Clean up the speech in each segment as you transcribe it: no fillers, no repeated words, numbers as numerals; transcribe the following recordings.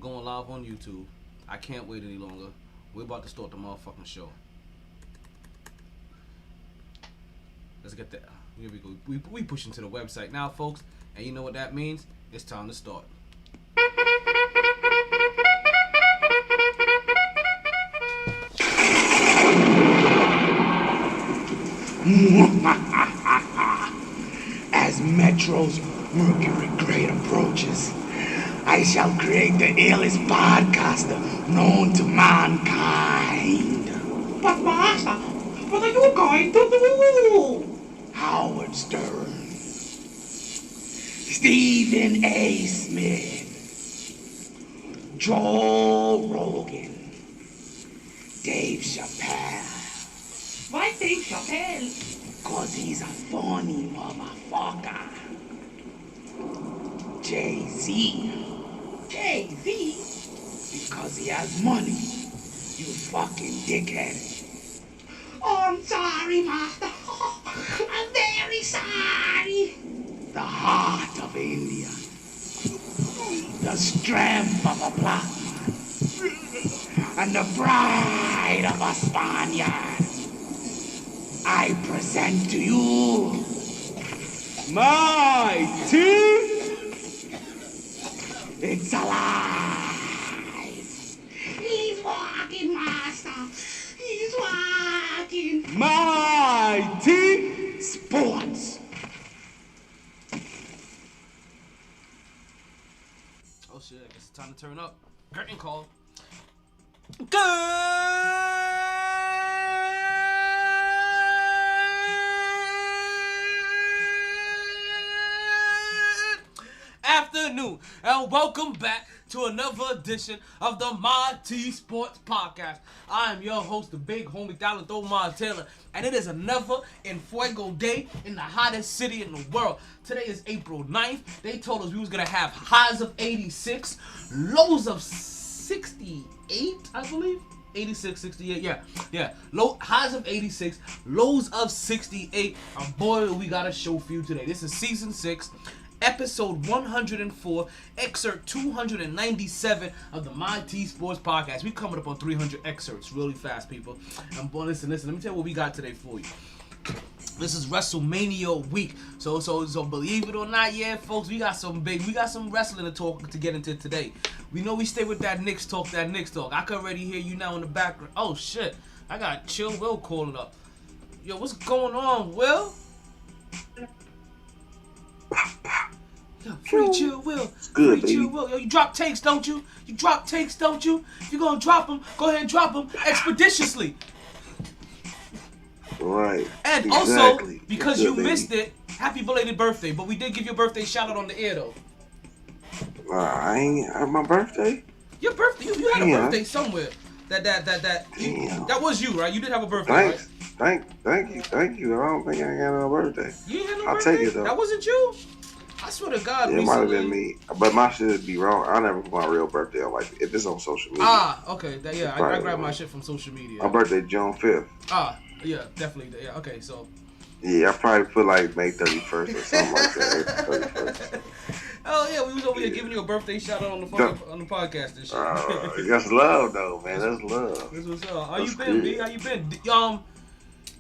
We're going live on YouTube. I can't wait any longer. We're about to start the motherfucking show. Let's get that. Here we go. We pushing to the website now, folks. And you know what that means? It's time to start. As Metro's Mercury grade approaches, I shall create the illest podcaster known to mankind. But Master, what are you going to do? Howard Stern, Stephen A. Smith, Joe Rogan, Dave Chappelle. Why Dave Chappelle? Cause he's a funny motherfucker. Jay-Z. Jay-Z? Because he has money. You fucking dickhead. Oh, I'm sorry, Master. I'm very sorry. The heart of India. The strength of a black man. And the pride of a Spaniard. I present to you MyT. It's alive. He's walking, Master. He's walking. MyT Sports. Oh shit, I guess it's time to turn up. Curtain call. Good afternoon, and welcome back to another edition of the MyT Sports Podcast. I am your host, the big homie Dallas Taylor, and it is another En Fuego day in the hottest city in the world. Today is April 9th. They told us we was going to have highs of 86, lows of 68, I believe. 86, 68, yeah. Highs of 86, lows of 68. And boy, we got a show for you today. This is season 6. Episode 104, excerpt 297 of the MyT Sports Podcast. We coming up on 300 excerpts really fast, people. And boy, listen. Let me tell you what we got today for you. This is WrestleMania week, so believe it or not, yeah, folks, we got some wrestling to get into today. We know we stay with that Knicks talk. I can already hear you now in the background. Oh shit, I got Chill Will calling up. Yo, what's going on, Will? Yo, free Chill Will. Good, free Chill Will. Yo, you drop takes, don't you? If you're gonna drop them, go ahead and drop them expeditiously. Right. And exactly. Also, because good, you baby. missed it, happy belated birthday. But we did give your birthday shout out on the air though. I ain't my birthday. Your birthday, you had a Damn. birthday somewhere. That was you, right? You did have a birthday, Thanks. right? Thank you. I don't think I got no birthday. You ain't had no I'll birthday? take it though. That wasn't you? I swear to God, It might have been me, but my shit would be wrong. I never put my real birthday on, like if it's on social media. Okay. I Right, grabbed my right. shit from social media. My birthday June 5th. Yeah, definitely. Yeah, okay, so. Yeah, I probably put like May 31st or something like that. April 31st. Oh yeah, we was over here giving you a birthday shout out on the podcast and shit. That's love though, man. That's love. This was How That's you been, good. B? How you been?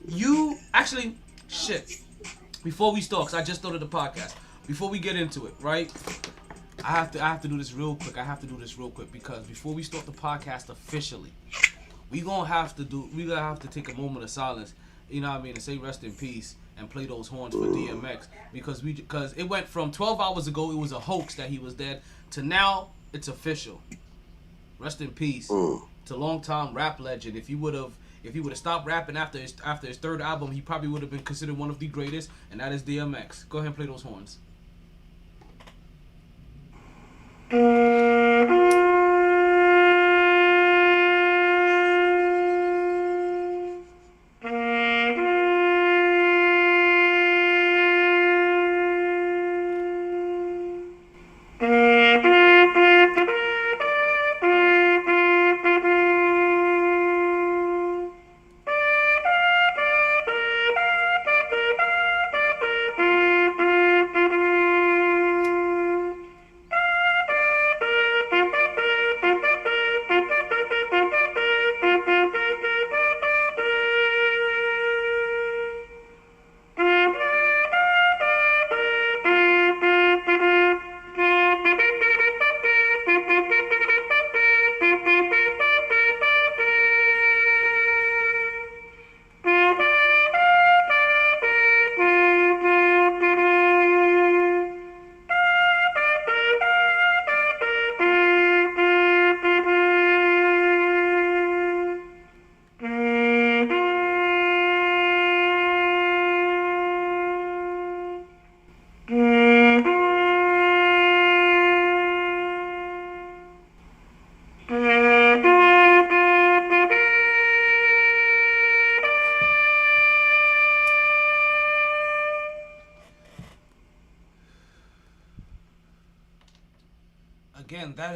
You actually shit. Before we start, cause I just started the podcast. Before we get into it, right? I have to do this real quick. Because before we start the podcast officially, we gonna have to take a moment of silence. You know what I mean? And say rest in peace and play those horns for DMX because it went from 12 hours ago it was a hoax that he was dead to now it's official. Rest in peace. It's a long time rap legend. If he would have stopped rapping after his third album, he probably would have been considered one of the greatest, and that is DMX. Go ahead and play those horns.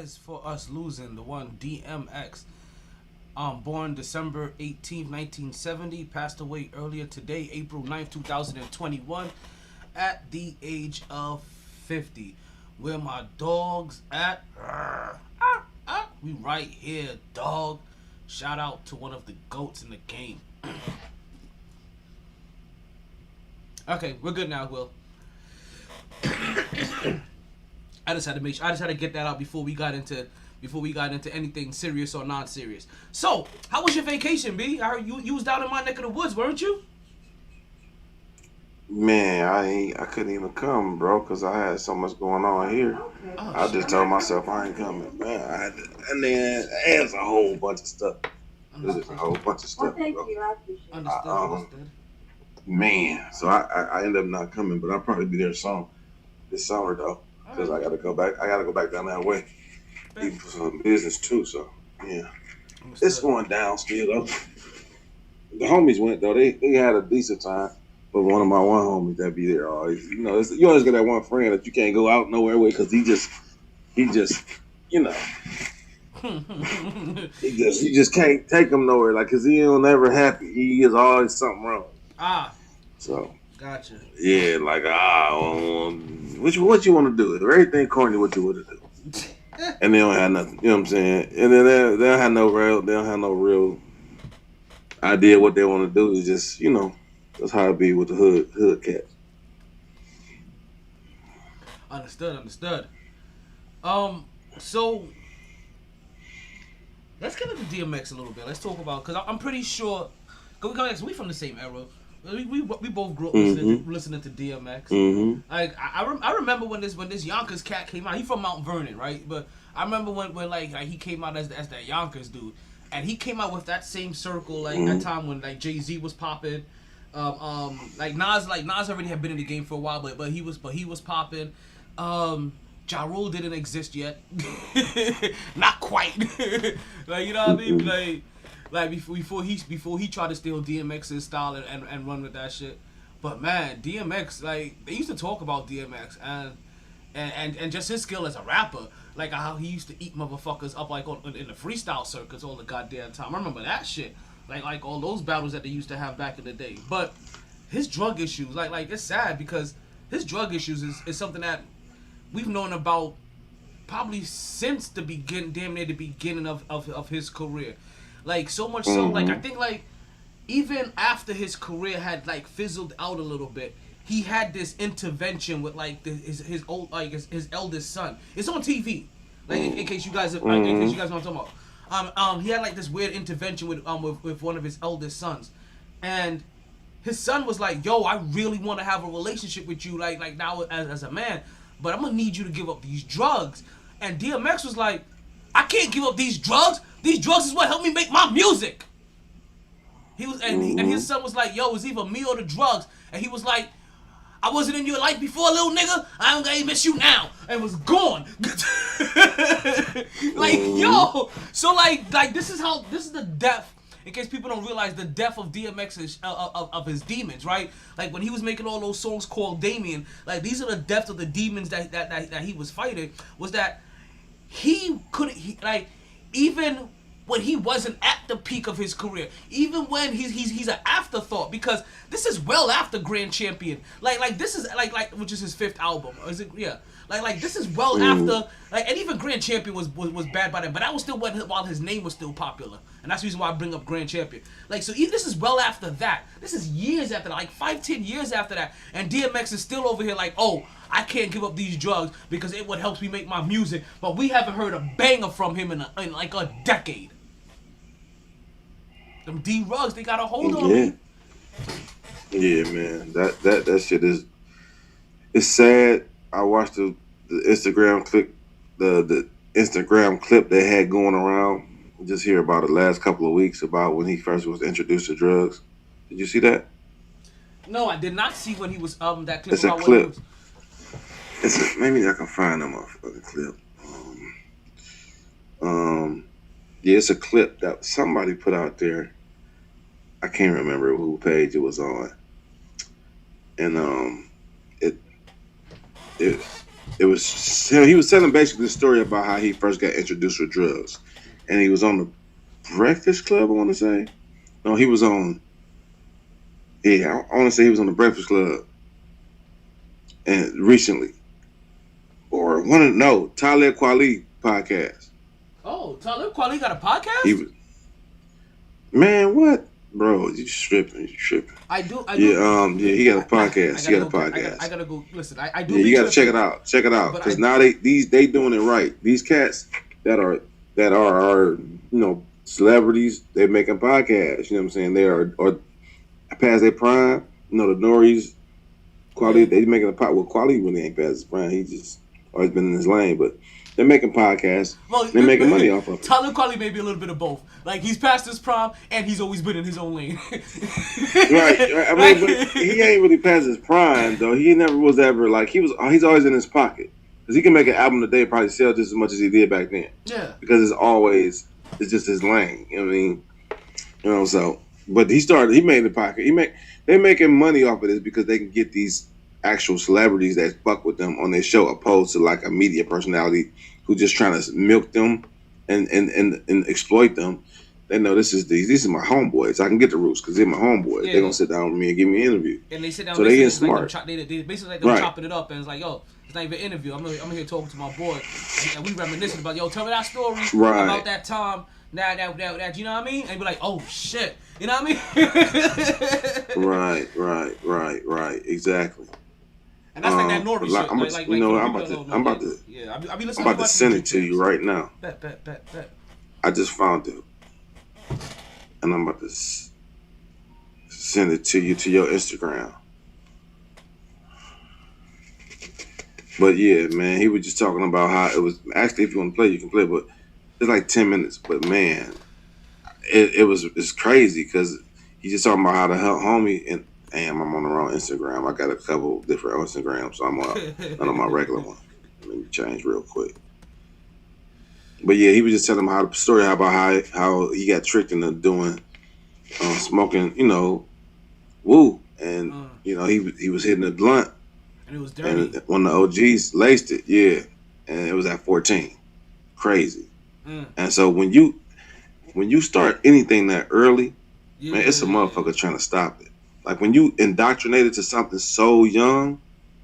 as for us losing the one DMX, born December 18th, 1970, passed away earlier today, April 9th, 2021, at the age of 50. Where my dogs at? We right here, dog. Shout out to one of the GOATs in the game. Okay, we're good now, Will. I just had to get that out before we got into anything serious or non-serious. So, how was your vacation, B? I heard you was down in my neck of the woods, weren't you? Man, I couldn't even come, bro, because I had so much going on here. Oh, I just told myself I ain't coming, man. And then there's a whole bunch of stuff. There's just a whole bunch of stuff, bro. Understood. Man, so I ended up not coming, but I'll probably be there this summer though, because I gotta go back. I gotta go back down that way, even for some business too. So yeah, it's going down still though. The homies went though. They had a decent time, but one homies that be there always. You know, you always got that one friend that you can't go out nowhere with because he just you know. You just can't take him nowhere, like, cause he ain't never happy. He is always something wrong. So gotcha. Yeah, like what you want to do? If everything corny, what you want to do? And they don't have nothing. You know what I'm saying? And then they don't have no real idea what they want to do. It's just, you know, that's how it be with the hood cats. Understood. So let's get into DMX a little bit. Let's talk about, because I'm pretty sure, we from the same era. We both grew up listening to DMX. Mm-hmm. Like I remember when this Yonkers cat came out. He from Mount Vernon, right? But I remember when like he came out as that Yonkers dude, and he came out with that same circle, like that time when like Jay-Z was popping. Like Nas already had been in the game for a while, but he was popping. Ja Rule didn't exist yet. Not quite. Like, you know what I mean? Like before he tried to steal DMX's style and run with that shit. But man, DMX, like, they used to talk about DMX and just his skill as a rapper, like how he used to eat motherfuckers up like in the freestyle circuits all the goddamn time. I remember that shit. Like all those battles that they used to have back in the day. But his drug issues, like it's sad because his drug issues is something that we've known about probably since damn near the beginning of his career. Like, so much so, like, I think, like, even after his career had, like, fizzled out a little bit, he had this intervention with, like, his eldest son. It's on TV. Like, in case you guys know what I'm talking about. He had, like, this weird intervention with one of his eldest sons. And his son was like, yo, I really want to have a relationship with you, like now as a man, but I'm going to need you to give up these drugs. And DMX was like, I can't give up these drugs. These drugs is what helped me make my music. He was, and his son was like, yo, it's either me or the drugs. And he was like, I wasn't in your life before, little nigga. I don't gotta miss you now. And was gone. Like, yo. So like this is the depth. In case people don't realize the depth of DMX's of his demons, right? Like when he was making all those songs called Damien, like these are the depth of the demons that he was fighting. Was that he couldn't, like, even when he wasn't at the peak of his career, even when he's an afterthought, because this is well after Grand Champion, like this is like which is his 5th album, or is it? Yeah, like this is well after, like, and even Grand Champion was bad by then, but that was still while his name was still popular, and that's the reason why I bring up Grand Champion. Like, so even this is well after that. This is years after that, like 5-10 years after that, and DMX is still over here like, oh, I can't give up these drugs because it would help me make my music, but we haven't heard a banger from him in like a decade. Them D-Rugs, they got a hold on me. Yeah, man. That shit is, it's sad. I watched the Instagram clip, the Instagram clip they had going around. Just hear about it last couple of weeks about when he first was introduced to drugs. Did you see that? No, I did not see when he was that clip. It's a clip. Maybe I can find that motherfucking clip. Yeah, it's a clip that somebody put out there. I can't remember who page it was on. And he was telling basically the story about how he first got introduced with drugs, and he was on the Breakfast Club. I want to say, no, he was on. Yeah, I want to say he was on the Breakfast Club, and recently, or Talib Kweli podcast. Oh, Talib Kweli got a podcast? He was, man, what? Bro, you tripping. I do. Yeah, he got a podcast. He got a podcast. I gotta go listen. I do. Yeah, you gotta check it out. Check it out. Because now they doing it right. These cats that are celebrities, they're making podcasts. You know what I'm saying? They are or past their prime. The Norries, Quality, they making a pod. Well, Quality really ain't past his prime. He just always been in his lane, but they're making podcasts. Well, they're making money off of it. Talib Kweli may be a little bit of both. Like, he's past his prime, and he's always been in his own lane. right. I mean, but he ain't really past his prime, though. He never was ever, like, he's always in his pocket. Because he can make an album today and probably sell just as much as he did back then. Yeah. Because it's just his lane. You know what I mean? So, but he made the pocket. They're making money off of this because they can get these actual celebrities that fuck with them on their show, opposed to like a media personality who just trying to milk them and exploit them. They know these is my homeboys. I can get the roots because they're my homeboys. They're gonna sit down with me and give me an interview. And they sit down. So they get smart. Like they basically like they're chopping it up, and it's like, yo, it's not even an interview. I'm here talking to my boy, and we reminiscing about, yo, tell me that story about that time. That you know what I mean? And be like, oh shit, you know what I mean? Right. Exactly. And that's like that Nori shit. I'm about to send it to you right now. Bet. I just found it, and I'm about to send it to you to your Instagram. But yeah, man, he was just talking about how it was. Actually, if you want to play, you can play, but it's like 10 minutes. But man, it's crazy because he's just talking about how the homie and. Damn, I'm on the wrong Instagram. I got a couple different Instagrams, so I'm not on my regular one. Let me change real quick. But yeah, he was just telling him how the story about how he got tricked into doing smoking, woo, and he was hitting a blunt, and it was dirty. And one of the OGs laced it, yeah, and it was at 14, crazy. And so when you start anything that early, man, it's a motherfucker trying to stop it. Like when you indoctrinated to something so young,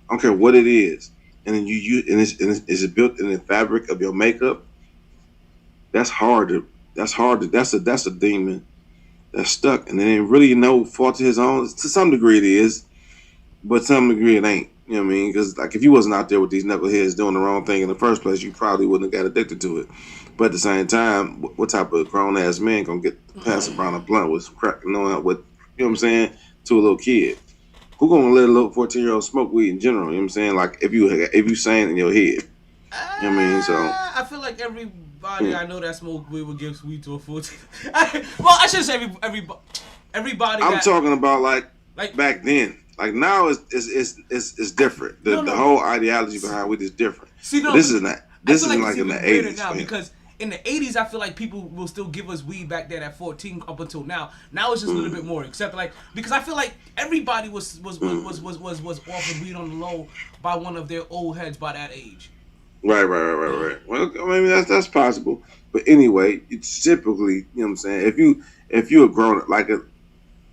I don't care what it is, and then is it built in the fabric of your makeup? That's a demon that's stuck, and it ain't really no fault to his own. To some degree it is, but to some degree it ain't. You know what I mean? Because like if you wasn't out there with these knuckleheads doing the wrong thing in the first place, you probably wouldn't have got addicted to it. But at the same time, what type of grown ass man gonna get passed around a blunt with some crack, knowing what I'm saying? To a little kid, who gonna let a little 14-year-old smoke weed in general? You know what I'm saying? Like if you saying in your head, you know what I mean? So I feel like everybody I know that smoke weed would give weed to a 14. Well, I shouldn't say everybody. I'm talking about like back then. Like now it's different. The whole ideology behind weed is different. See, no, this isn't like in the 80s now because. In the 80s, I feel like people will still give us weed back then at 14 up until now. Now it's just a little bit more accepted, like because I feel like everybody was offered weed on the low by one of their old heads by that age. Right. Well, I mean that's possible, but anyway, it's typically, you know what I'm saying. If you're a grown up,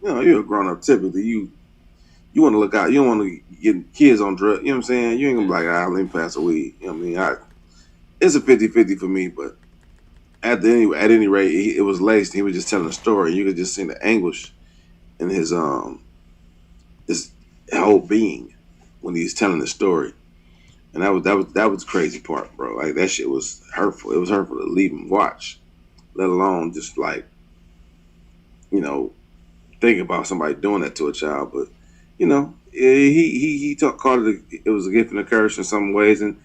you're a grown up. Typically, you want to look out. You don't want to get kids on drugs. You know what I'm saying. You ain't gonna be like, let me pass a weed. You know what I mean. It's a 50-50 for me, but. At any rate, it was laced. He was just telling a story. You could just see the anguish in his whole being when he's telling the story, and that was the crazy part, bro. Like that shit was hurtful. It was hurtful to leave him watch, let alone just like think about somebody doing that to a child. But he called it was a gift and a curse in some ways, and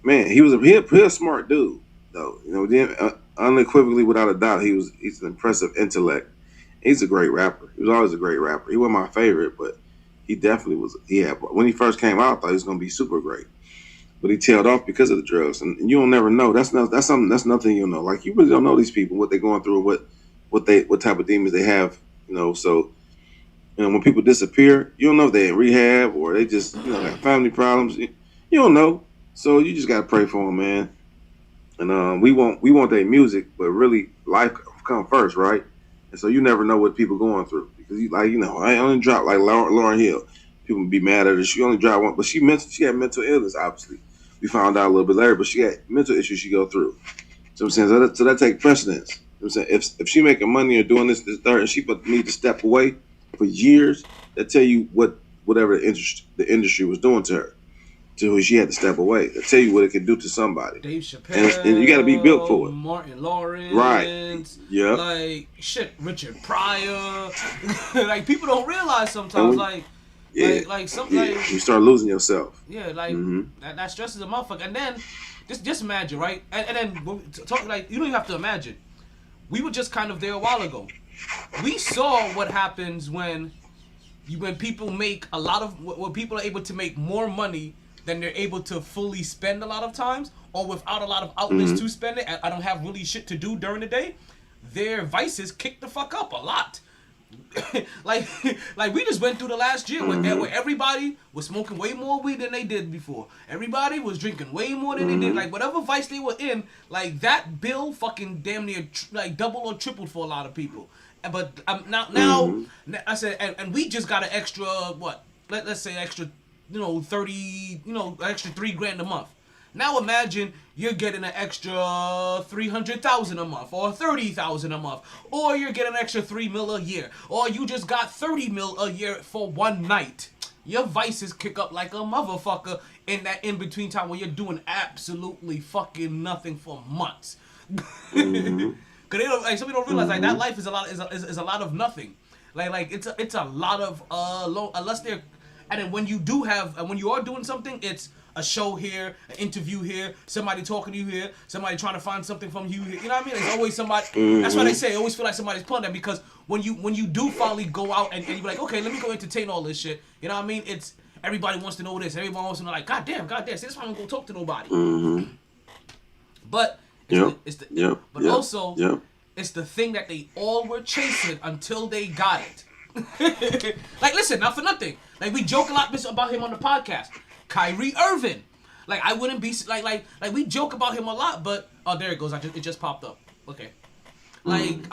man, he a smart dude though. Unequivocally, without a doubt, he's an impressive intellect. He's a great rapper. He was always a great rapper. He wasn't my favorite, but he definitely was. When he first came out, I thought he was gonna be super great, but he tailed off because of the drugs. And you don't never know. That's nothing you know. Like you really don't know these people, what they're going through, what type of demons they have. So when people disappear, you don't know if they're in rehab or they just got family problems. You don't know. So you just gotta pray for them, man. And we want their music, but really life come first, right? And so you never know what people going through because I only dropped like Lauryn Hill. People be mad at her. She only dropped one, but she had mental illness. Obviously, we found out a little bit later, but she had mental issues she go through. So I'm saying so that take precedence. I'm saying if she making money or doing this third, and she need to step away for years, that tell you whatever the industry was doing to her. To who she had to step away. They tell you what it can do to somebody. Dave Chappelle, and you got to be built for it. Martin Lawrence, right? Yeah. Like shit, Richard Pryor. Like people don't realize sometimes. You start losing yourself. Yeah, like that stresses a motherfucker. And then just imagine, right? And then talk like you don't even have to imagine. We were just kind of there a while ago. We saw what happens when people make a lot of when people are able to make more money than they're able to fully spend a lot of times, or without a lot of outlets to spend it. I don't have really shit to do during the day. Their vices kick the fuck up a lot. like we just went through the last year where everybody was smoking way more weed than they did before. Everybody was drinking way more than they did. Like whatever vice they were in, like that bill fucking damn near like doubled or tripled for a lot of people. But now I said, and we just got an extra what? Let's say extra, 30, extra $3,000 a month. Now imagine you're getting an extra 300,000 a month, or 30,000 a month, or you're getting an extra $3 million a year, or you just got 30 million a year for one night. Your vices kick up like a motherfucker in that in between time where you're doing absolutely fucking nothing for months. Cause they don't, like some people don't realize like that life is a lot of nothing, like it's a lot of unless they're, and then when you are doing something, it's a show here, an interview here, somebody talking to you here, somebody trying to find something from you here. You know what I mean? It's always somebody. That's why they say I always feel like somebody's pulling them, because when you do finally go out and you be like, okay, let me go entertain all this shit. You know what I mean? It's everybody wants to know this. Everybody wants to know like, God damn, see, this is why I'm gonna go talk to nobody. But also it's the thing that they all were chasing until they got it. Like, listen, not for nothing. Like, we joke a lot about him on the podcast. Kyrie Irving. Like, I wouldn't be like we joke about him a lot, but there it goes. It just popped up. Okay. Like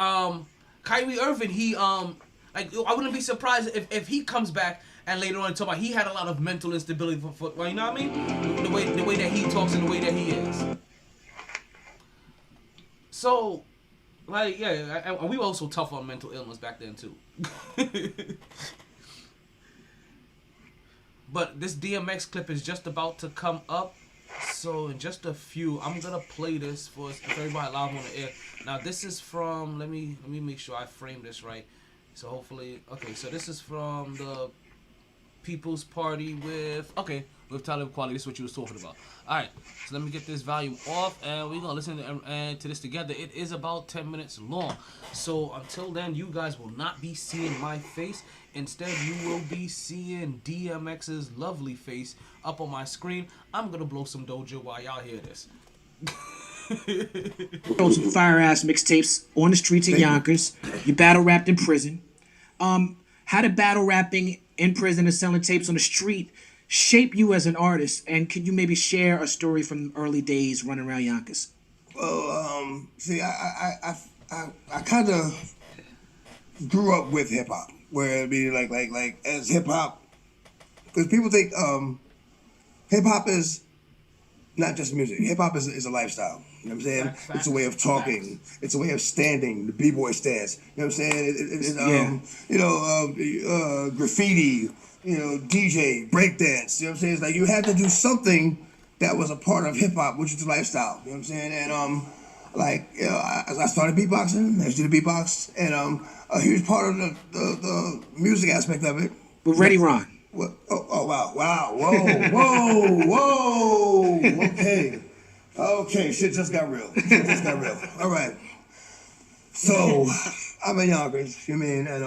Kyrie Irving, he like I wouldn't be surprised if he comes back and later on talk about he had a lot of mental instability for football. You know what I mean? The way that he talks and the way that he is. So, like, yeah, and we were also tough on mental illness back then too. But this DMX clip is just about to come up, so in just a few, I'm gonna play this for everybody live on the air. Now this is from, let me make sure I frame this right. So hopefully, okay, so this is from the People's Party with Tyler Quality. This is what you was talking about. All right, so let me get this volume off, and we're gonna listen to this together. It is about 10 minutes long, so until then, you guys will not be seeing my face. Instead, you will be seeing DMX's lovely face up on my screen. I'm gonna blow some doja while y'all hear this. Some fire ass mixtapes on the streets in Yonkers. You battle rapped in prison. How did battle rapping in prison and selling tapes on the street shape you as an artist? And can you maybe share a story from early days running around Yonkers? Well, see, I kind of grew up with hip hop, where it'd be like as hip hop, because people think hip hop is not just music. Hip hop is a lifestyle. You know what I'm saying? Facts. It's a way of talking. Facts. It's a way of standing. The b-boy stance. You know what I'm saying? Graffiti. DJ, breakdance. You know what I'm saying? It's like you had to do something that was a part of hip hop, which is the lifestyle. You know what I'm saying? And I started beatboxing. I used to do the beatbox, and a huge part of the music aspect of it. With Ready Ron. What? Oh wow! Whoa! Okay, shit just got real. All right. So I'm in Yonkers, you mean, and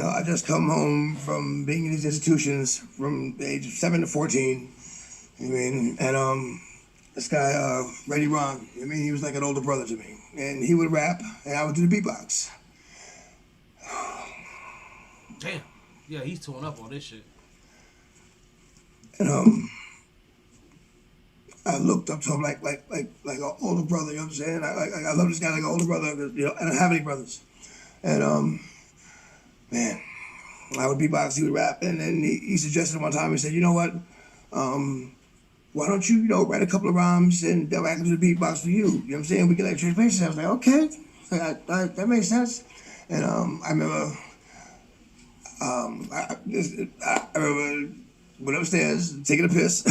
I just come home from being in these institutions from the age of 7 to 14, you mean, and this guy, Ready Ron, I mean, he was like an older brother to me, and he would rap, and I would do the beatbox. Damn. Yeah, he's torn up on this shit. And I looked up to him like an older brother. You know what I'm saying? I love this guy like an older brother. You know, I don't have any brothers. And man, I would beatbox, he would rap, and then he suggested one time. He said, "You know what? Why don't you write a couple of rhymes and they'll act as a beatbox for you? You know what I'm saying? We can like trade places." I was like, okay, that makes sense. And I remember, I remember went upstairs taking a piss,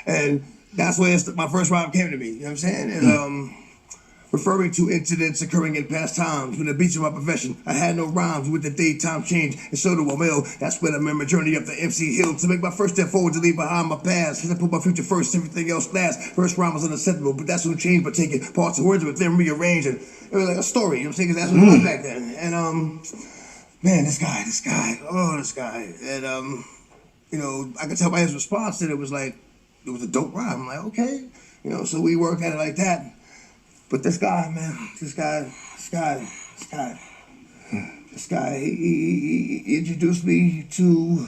and that's where my first rhyme came to me. You know what I'm saying? And referring to incidents occurring in past times when the beats of my profession, I had no rhymes with the daytime change, and so do I will. That's when I remember journey up the MC hill to make my first step forward to leave behind my past. Cause I put my future first, everything else last. First rhyme was unacceptable, but that's what changed by taking parts of words with them rearranged, and it was like a story. You know what I'm saying? Cause that's what it was back then. And man, this guy, and I could tell by his response that it was a dope rhyme. I'm like, okay, so we worked at it like that. But this guy, man, he introduced me to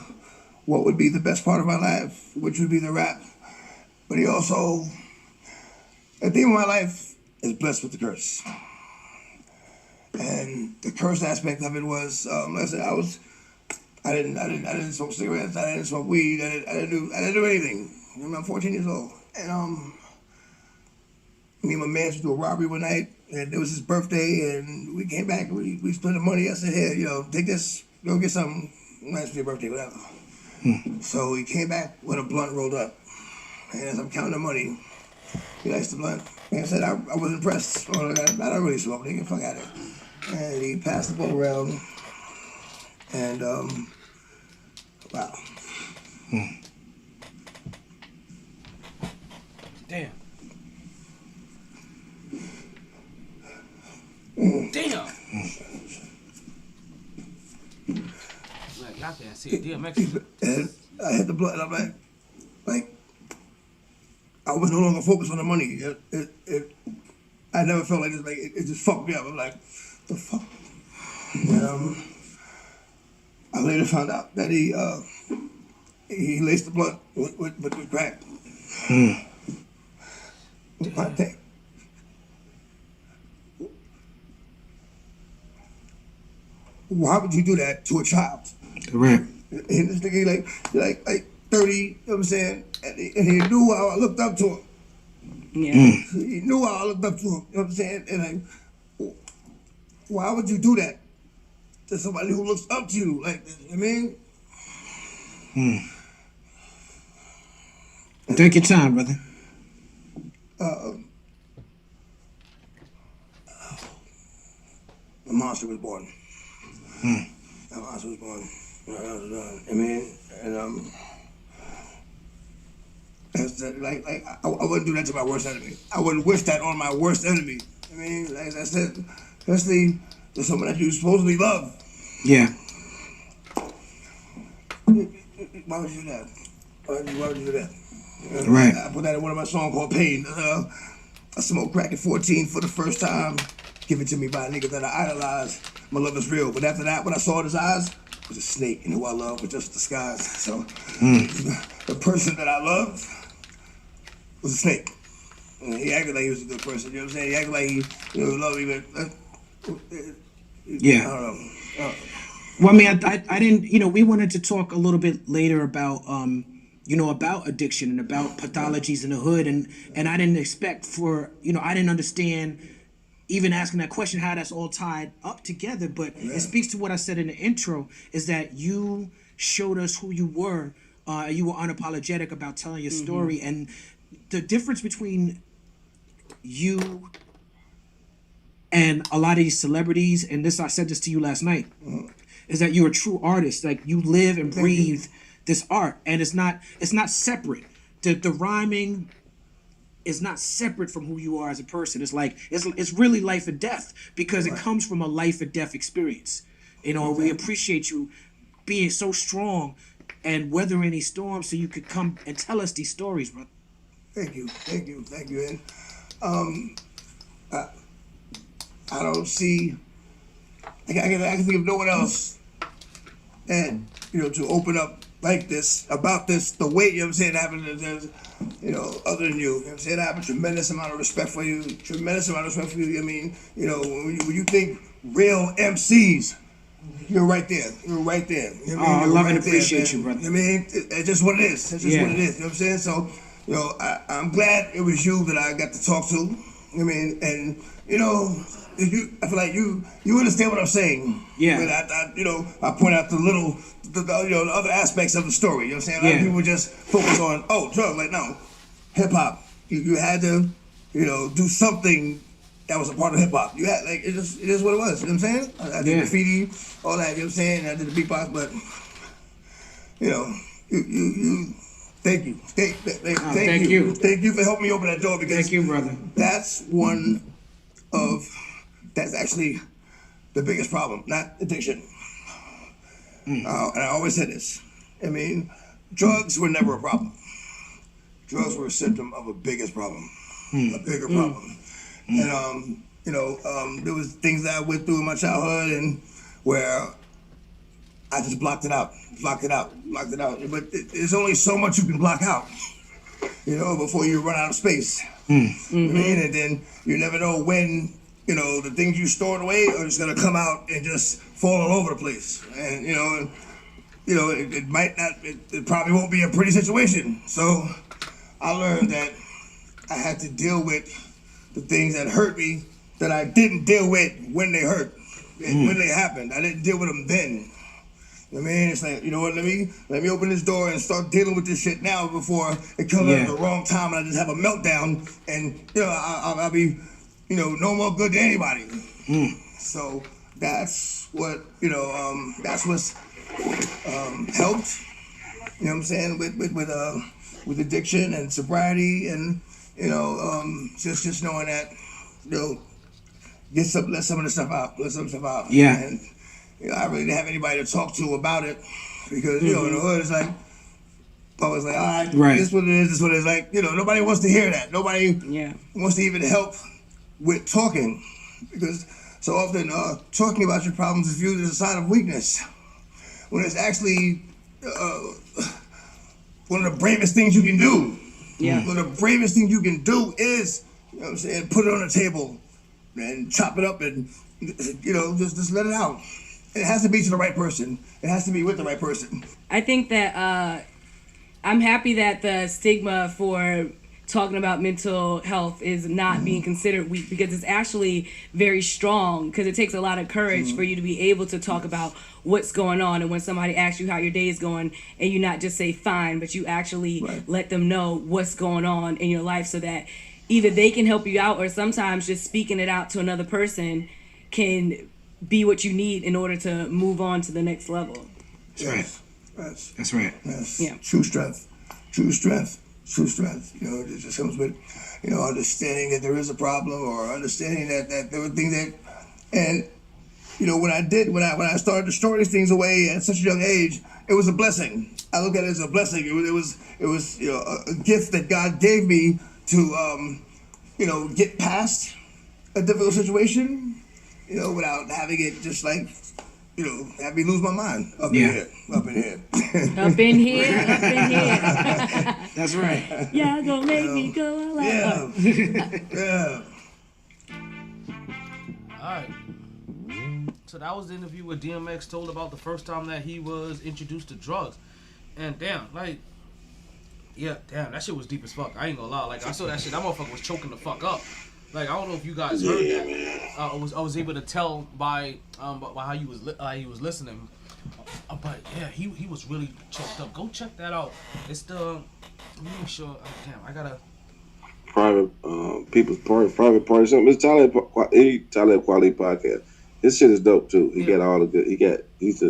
what would be the best part of my life, which would be the rap. But he also, at the end of my life, is blessed with the curse. And the curse aspect of it was, like I said, I didn't smoke cigarettes, I didn't smoke weed, I didn't do anything. I'm 14 years old, and me and my man went to a robbery one night, and it was his birthday, and we came back, and we split the money. I said, "Here, take this, go get something nice for your birthday, whatever." So he came back with a blunt rolled up, and as I'm counting the money, he likes the blunt. Like I said, I was impressed. I don't really smoke, nigga, fuck out of it. And he passed the ball around, and wow. Damn. Damn. Like, y'all can't see it. DMX. And I hit the blood, and I'm like, I was no longer focused on the money. I never felt like this. Like it just fucked me up. I'm like, the fuck. And I later found out that he laced the blood with crack. I think. Why would you do that to a child? Correct. And this nigga like 30, you know what I'm saying? And he knew how I looked up to him. Yeah. He knew how I looked up to him, you know what I'm saying? And why would you do that to somebody who looks up to you like this? You know what I mean? Take your time, brother. A monster was born. A monster was born. I mean, and I wouldn't do that to my worst enemy. I wouldn't wish that on my worst enemy. I mean, like I said, especially to someone that you supposedly love. Yeah. Why would you do that? Why would you do that? Right. I put that in one of my songs called Pain. I smoked crack at 14 for the first time. Given to me by a nigga that I idolized. My love is real. But after that, when I saw in his eyes, it was a snake. And who I love was just a disguise. So the person that I loved was a snake. And he acted like he was a good person. You know what I'm saying? He acted like he loved me, but Yeah. I don't know. Well, I mean, I didn't, we wanted to talk a little bit later about, about addiction and about pathologies in the hood. And I didn't expect I didn't understand even asking that question, how that's all tied up together. But it speaks to what I said in the intro, is that you showed us who you were. You were unapologetic about telling your story. And the difference between you and a lot of these celebrities, and I said this to you last night, is that you're a true artist. Like, you live and breathe this art, and it's not separate. The rhyming is not separate from who you are as a person. It's like it's really life and death, because it comes from a life and death experience. We appreciate you being so strong and weathering these storms, so you could come and tell us these stories, brother. Thank you. And I don't see. I can think of no one else, and to open up like this, about this, the way, you know what I'm saying, having, you know, other than you know what I'm saying, I have a tremendous amount of respect for you, I mean, you know, when you think real MCs, you're right there. You know what I mean? I love and right appreciate there, you, brother. I mean, it's just what it is. It's just what it is. You know what I'm saying? So, you know, I'm glad it was you that I got to talk to. I mean, and you know, I feel like you understand what I'm saying. Yeah. But I point out the other aspects of the story. You know what I'm saying? A lot of people just focus on drugs. Like no, hip hop. You had to, you know, do something that was a part of hip hop. You had it is what it was. You know what I'm saying? I did graffiti, all that. You know what I'm saying? I did the beatbox, but you know, you. Thank you. Thank you. Thank you for helping me open that door because thank you, brother. That's actually the biggest problem, not addiction. And I always say this. I mean, drugs were never a problem. Drugs were a symptom of a biggest problem, a bigger problem. And you know, there was things that I went through in my childhood and where I just blocked it out. But there's only so much you can block out, you know, before you run out of space. I mean, and then you never know when, you know, the things you stored away are just gonna come out and just fall all over the place. And you know, it might not. It probably won't be a pretty situation. So I learned that I had to deal with the things that hurt me that I didn't deal with when they hurt, and when they happened. I didn't deal with them then. You know what I mean? It's like, you know what, let me open this door and start dealing with this shit now before it comes at the wrong time and I just have a meltdown and, you know, I'll be, you know, no more good to anybody. So that's what, you know, that's what's helped, you know what I'm saying, with addiction and sobriety and, you know, just knowing that, you know, let some of the stuff out. Yeah. And, you know, I really didn't have anybody to talk to about it because, you know, in the hood, it's like, I was like, all right, this is what it is. Like, you know, nobody wants to hear that. Nobody wants to even help with talking because so often talking about your problems is viewed as a sign of weakness when it's actually one of the bravest things you can do. Yeah. One of the bravest things you can do is, you know what I'm saying, put it on the table and chop it up and, you know, just let it out. It has to be to the right person. It has to be with the right person. I think that I'm happy that the stigma for talking about mental health is not being considered weak because it's actually very strong because it takes a lot of courage for you to be able to talk about what's going on and when somebody asks you how your day is going and you not just say fine, but you actually let them know what's going on in your life so that either they can help you out or sometimes just speaking it out to another person can be what you need in order to move on to the next level. That's right. Yes. Yeah. True strength. You know, it just comes with, you know, understanding that there is a problem or understanding that there were things that, and, you know, when I started to store these things away at such a young age, it was a blessing. I look at it as a blessing. It was you know, a gift that God gave me to, you know, get past a difficult situation, you know, without having it just like, you know, have me lose my mind up in here. Up in here. That's right. Yeah, gonna make me go like yeah. Alright. So that was the interview where DMX told about the first time that he was introduced to drugs. And damn, that shit was deep as fuck. I ain't gonna lie. Like, I saw that shit, that motherfucker was choking the fuck up. Like, I don't know if you guys heard that. I was able to tell by how he was listening. But yeah, he was really choked up. Go check that out. It's the, let me make sure. Damn, I gotta. Private party. Something. It's Talib Kweli podcast. His shit is dope too. He got all the good. He's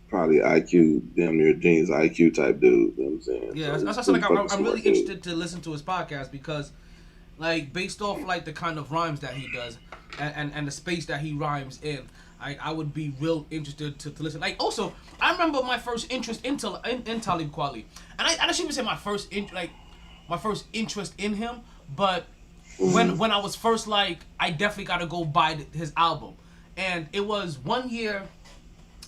probably IQ, damn near Gene's IQ type dude. You know what I'm saying? Yeah, that's like I'm really interested to listen to his podcast because, like, based off like the kind of rhymes that he does and the space that he rhymes in, I would be real interested to listen. Like, also, I remember my first interest in Talib Kweli, and I shouldn't even say my first interest in him, but when I was first like, I definitely got to go buy his album, and it was one year.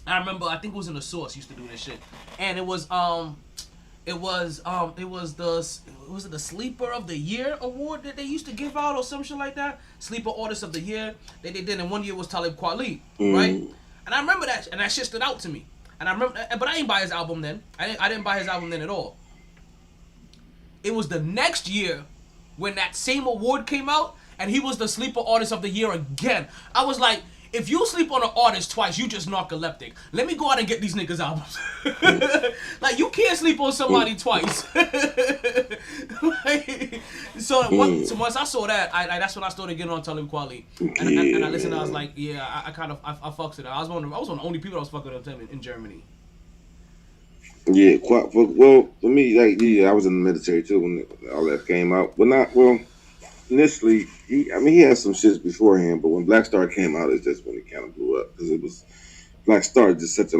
I remember, I think it was in the Source used to do this shit, and it was the Sleeper of the Year award that they used to give out or some shit like that. Sleeper Artist of the Year they did, and one year was Talib Kweli, right? And I remember that, and that shit stood out to me. And I remember, but I didn't buy his album then. I didn't buy his album then at all. It was the next year when that same award came out, and he was the Sleeper Artist of the Year again. I was like, if you sleep on an artist twice, you just narcoleptic. Let me go out and get these niggas' albums. Like, you can't sleep on somebody twice. So once I saw that, that's when I started getting on Talib Kweli. And I listened, I was like, yeah, I fucks with it. I was one of the only people that was fucking with him in Germany. Yeah, well, for me, like, yeah, I was in the military too when all that came out. But initially, he had some shits beforehand, but when Black Star came out, it's just when it kind of blew up because it was Black Star is just such a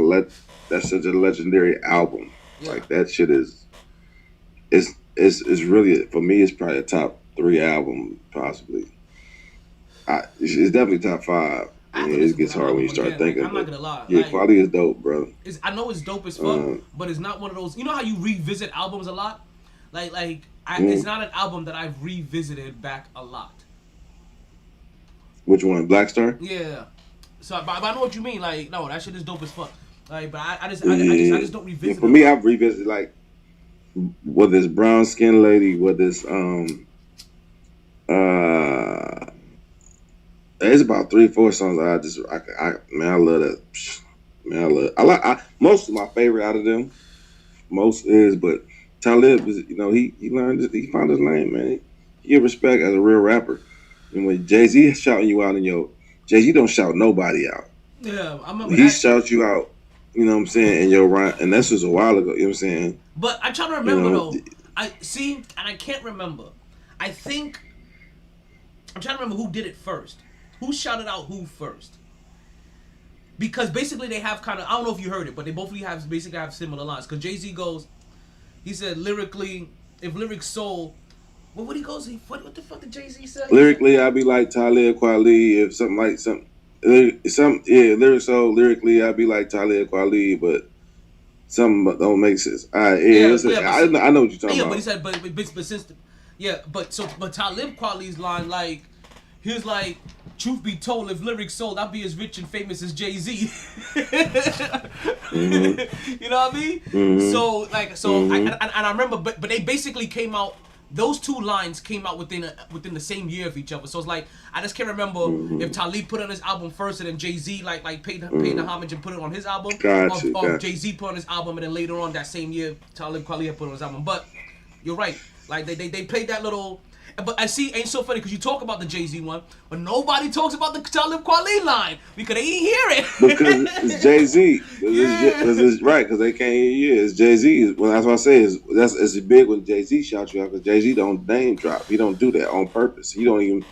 legendary album. Yeah. Like that shit is really, for me, it's probably a top 3 album possibly. It's definitely top 5. It gets hard when you start thinking. I'm not gonna lie. Yeah, quality is dope, bro. I know it's dope as fuck, but it's not one of those. You know how you revisit albums a lot? It's not an album that I've revisited back a lot. Which one, Black Star? Yeah. So, but I know what you mean. Like, no, that shit is dope as fuck. Like, but I just don't revisit. Yeah, for me, I've revisited like whether it's Brown Skin Lady, whether it's there's about 3-4 songs I love that. Man, I like most of my favorite out of them. Most is, but Talib is, he learned, he found his lane, man. He get respect as a real rapper. And when Jay-Z is shouting you out Jay-Z don't shout nobody out. Yeah, I remember he shouts you out, you know what I'm saying, in your rhyme, and this was a while ago, you know what I'm saying? But I'm trying to remember though. I can't remember. I'm trying to remember who did it first. Who shouted out who first? Because basically they have kind of, I don't know if you heard it, but they both have similar lines. Because Jay-Z goes, he said lyrically, if lyrics soul, what he goes, what the fuck did Jay-Z say? Lyrically, I'd be like Talib Kweli, if lyrics soul, lyrically, I'd be like Talib Kweli, but something don't make sense. I know what you're talking about. Yeah, but he said, but since, but Talib Kweli's line, like, he was like, truth be told, if lyrics sold, I'd be as rich and famous as Jay-Z. Mm-hmm. You know what I mean? Mm-hmm. I remember, but they basically came out. Those two lines came out within the same year of each other. So it's like I just can't remember if Talib put on his album first and then Jay-Z paid the homage and put it on his album, or Jay-Z put on his album and then later on that same year Talib Kweli had put on his album. But you're right. Like they played that little. But I see, ain't so funny because you talk about the Jay-Z one, but nobody talks about the Talib Kweli line because they ain't hear it. Because it's Jay-Z. It's right, because they can't hear you. It's Jay-Z. Well, that's what I say. It's big when Jay-Z shouts you out because Jay-Z don't name drop. He don't do that on purpose. He don't even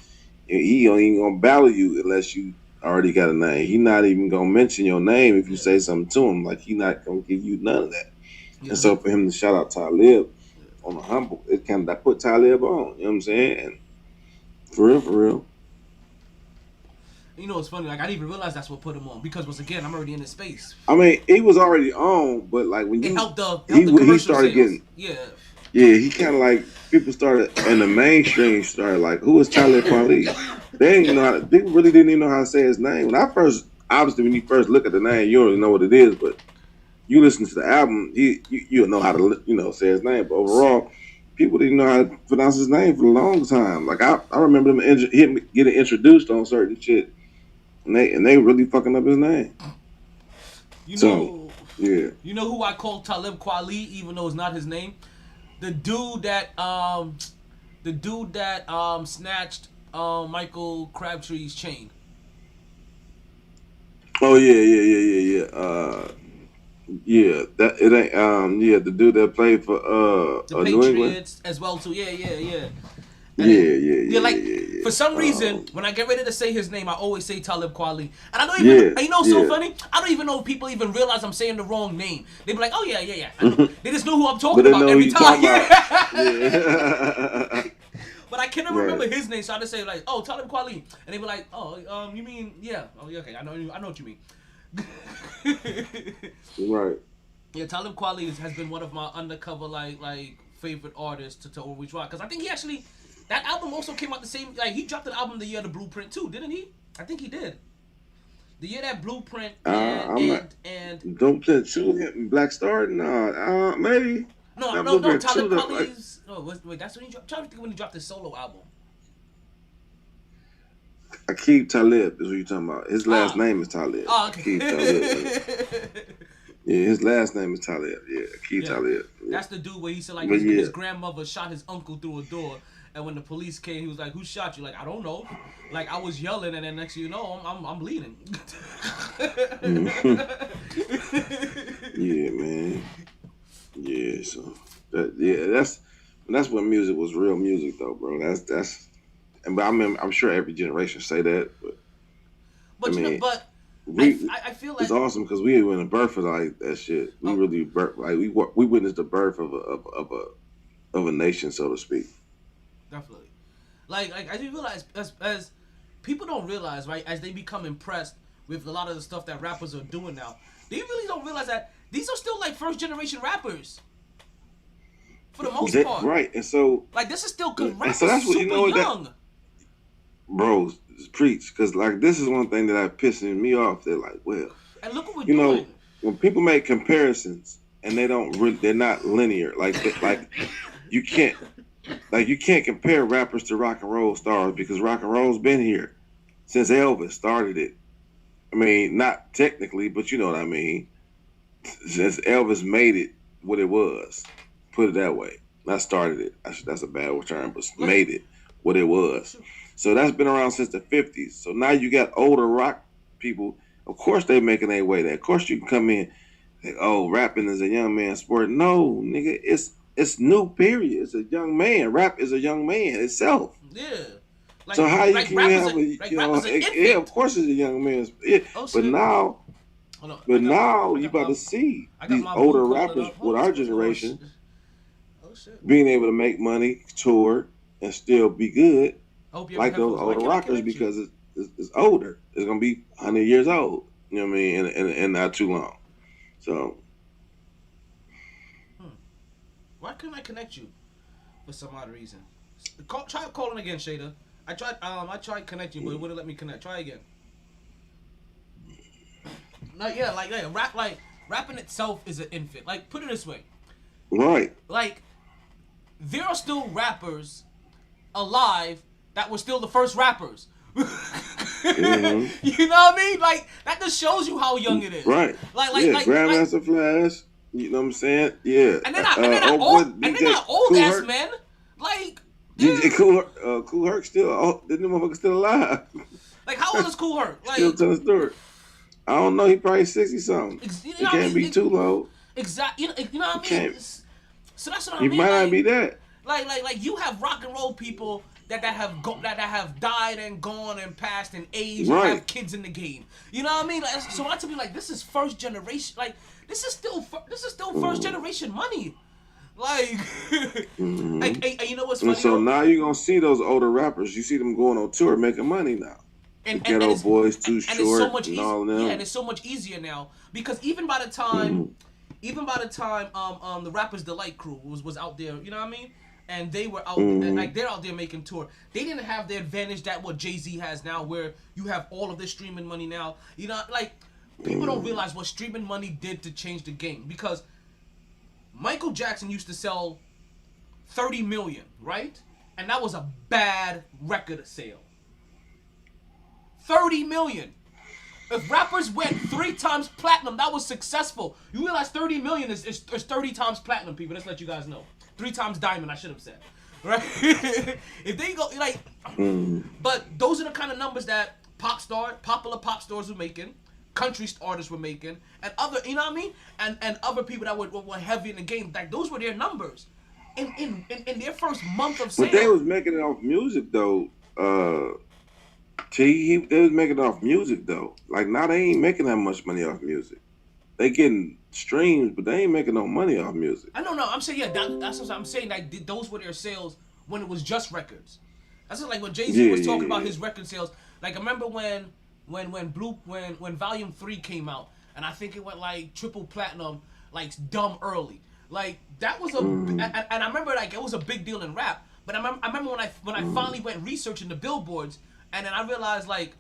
gonna battle you unless you already got a name. He not even gonna mention your name if you say something to him. Like he not gonna give you none of that. Yeah. And so for him to shout out Talib on the humble, it kind of that put Talib on, you know what I'm saying? And for real. You know, it's funny. Like I didn't even realize that's what put him on because once again, I'm already in this space. I mean, he was already on, but like when he started getting he kind of like people started in the mainstream started like, who is Talib Kweli? They really didn't even know how to say his name. When you first look at the name, you don't even know what it is, but you listen to the album, you'll know how to say his name. But overall, people didn't know how to pronounce his name for a long time. Like I remember him getting introduced on certain shit, and they really fucking up his name. You know who I call Talib Kweli, even though it's not his name? The dude that snatched Michael Crabtree's chain. Oh yeah. That it ain't the dude that played for the New England Patriots as well too. Yeah. For some reason, when I get ready to say his name, I always say Talib Kweli, and I don't even. So funny. I don't even know if people even realize I'm saying the wrong name. They be like, "Oh yeah." They just know who I'm talking about every time. But I cannot remember his name, so I just say like, "Oh, Talib Kweli," and they be like, "Oh, you mean yeah? Oh, yeah, okay, I know what you mean." Right. Yeah, Talib Kweli has been one of my undercover like favorite artists to always rock. Cause I think he actually, that album also came out the same, like he dropped an album the year of the Blueprint too, didn't he? I think he did. The year that Blueprint and Don't Play 2, Black Star? No, maybe. no, Blueprint Talib 2, Kweli's. Wait, that's when he dropped. I'm trying to think when he dropped his solo album. Akeem Talib is what you're talking about. His last name is Talib. Oh, okay. Akeem Talib. Yeah, his last name is Talib. Yeah, Akeem Talib. Yeah. That's the dude where he said like his grandmother shot his uncle through a door, and when the police came, he was like, "Who shot you?" Like, I don't know. Like I was yelling, and then next thing you know, I'm bleeding. Yeah, man. Yeah, so that's when music was real music, though, bro. That's. But I'm sure every generation say that, but I mean, I feel like it's awesome because we were in the birth of like that shit. We really we witnessed the birth of a nation, so to speak. Definitely, like I do realize as people don't realize, right, as they become impressed with a lot of the stuff that rappers are doing now, they really don't realize that these are still like first generation rappers. For the most part, right? And so like this is still because rappers so that's what, super young. Bro, preach, because like this is one thing that pissing me off. They're like, well, and look what we're you doing. know, when people make comparisons and they're not linear. Like you can't compare rappers to rock and roll stars because rock and roll's been here since Elvis started it. I mean, not technically, but you know what I mean. Since Elvis made it what it was, put it that way. Not started it. That's a bad term, but made it what it was. So that's been around since the 50s. So now you got older rock people. Of course they making their way there. Of course you can come in like, oh, rapping is a young man's sport. No, nigga, it's new, period. It's a young man. Rap is a young man itself. Yeah. Like, so how you like can have yeah, of course it's a young man's. Yeah. But now, you about to see these older rappers with our generation being able to make money, tour, and still be good. Like those older rockers because it's older. It's gonna be 100 years old. You know what I mean? And not too long. So. Why couldn't I connect you? For some odd reason. Try calling again, Shada. I tried connecting you, but it wouldn't let me connect. Try again. No, yeah, rapping itself is an infant. Like, put it this way. Right. Like, there are still rappers alive that were still the first rappers. Mm-hmm. You know what I mean? Like, that just shows you how young it is. Right. Like Grandmaster Flash. You know what I'm saying? Yeah. And they're not old ass men. Like, Kool Herc still, the motherfucker still alive. Like, how old is Kool Herc? Like, still telling the story. I don't know. He probably 60 something. He can't be too low. Exactly. You know what I mean? So that's what I mean. He might not be that. Like you have rock and roll people that have died and gone and passed and aged and have kids in the game. You know what I mean? Like, so when I tell you like this is first generation, like this is still first generation money. Like, mm-hmm. and you know what's funny? And so now you're gonna see those older rappers. You see them going on tour making money now. And Ghetto Boys, Too Short, it's so much and all of them. Yeah, and it's so much easier now because even by the time the Rappers Delight crew was out there, you know what I mean? And they were out like they're out there making tour. They didn't have the advantage that what Jay-Z has now, where you have all of this streaming money now. You know, like people don't realize what streaming money did to change the game because Michael Jackson used to sell 30 million, right? And that was a bad record sale. 30 million. If rappers went 3 times platinum, that was successful. You realize 30 million is 30 times platinum, people. Let's let you guys know. 3 times diamond, I should have said. Right? If they go, like... But those are the kind of numbers that popular pop stars were making, country artists were making, and other, you know what I mean? And other people that were heavy in the game. Like, those were their numbers. In their first month of sales. But they was making it off music, though. They was making it off music, though. Like, now they ain't making that much money off music. They getting streams, but they ain't making no money off music. I don't know. I'm saying, that's what I'm saying. Like, those were their sales when it was just records. That's just like when Jay-Z was talking about his record sales. Like, I remember when when Volume 3 came out, and I think it went like triple platinum, like dumb early. Like that was and I remember like it was a big deal in rap. But I remember when I finally went researching the billboards, and then I realized like,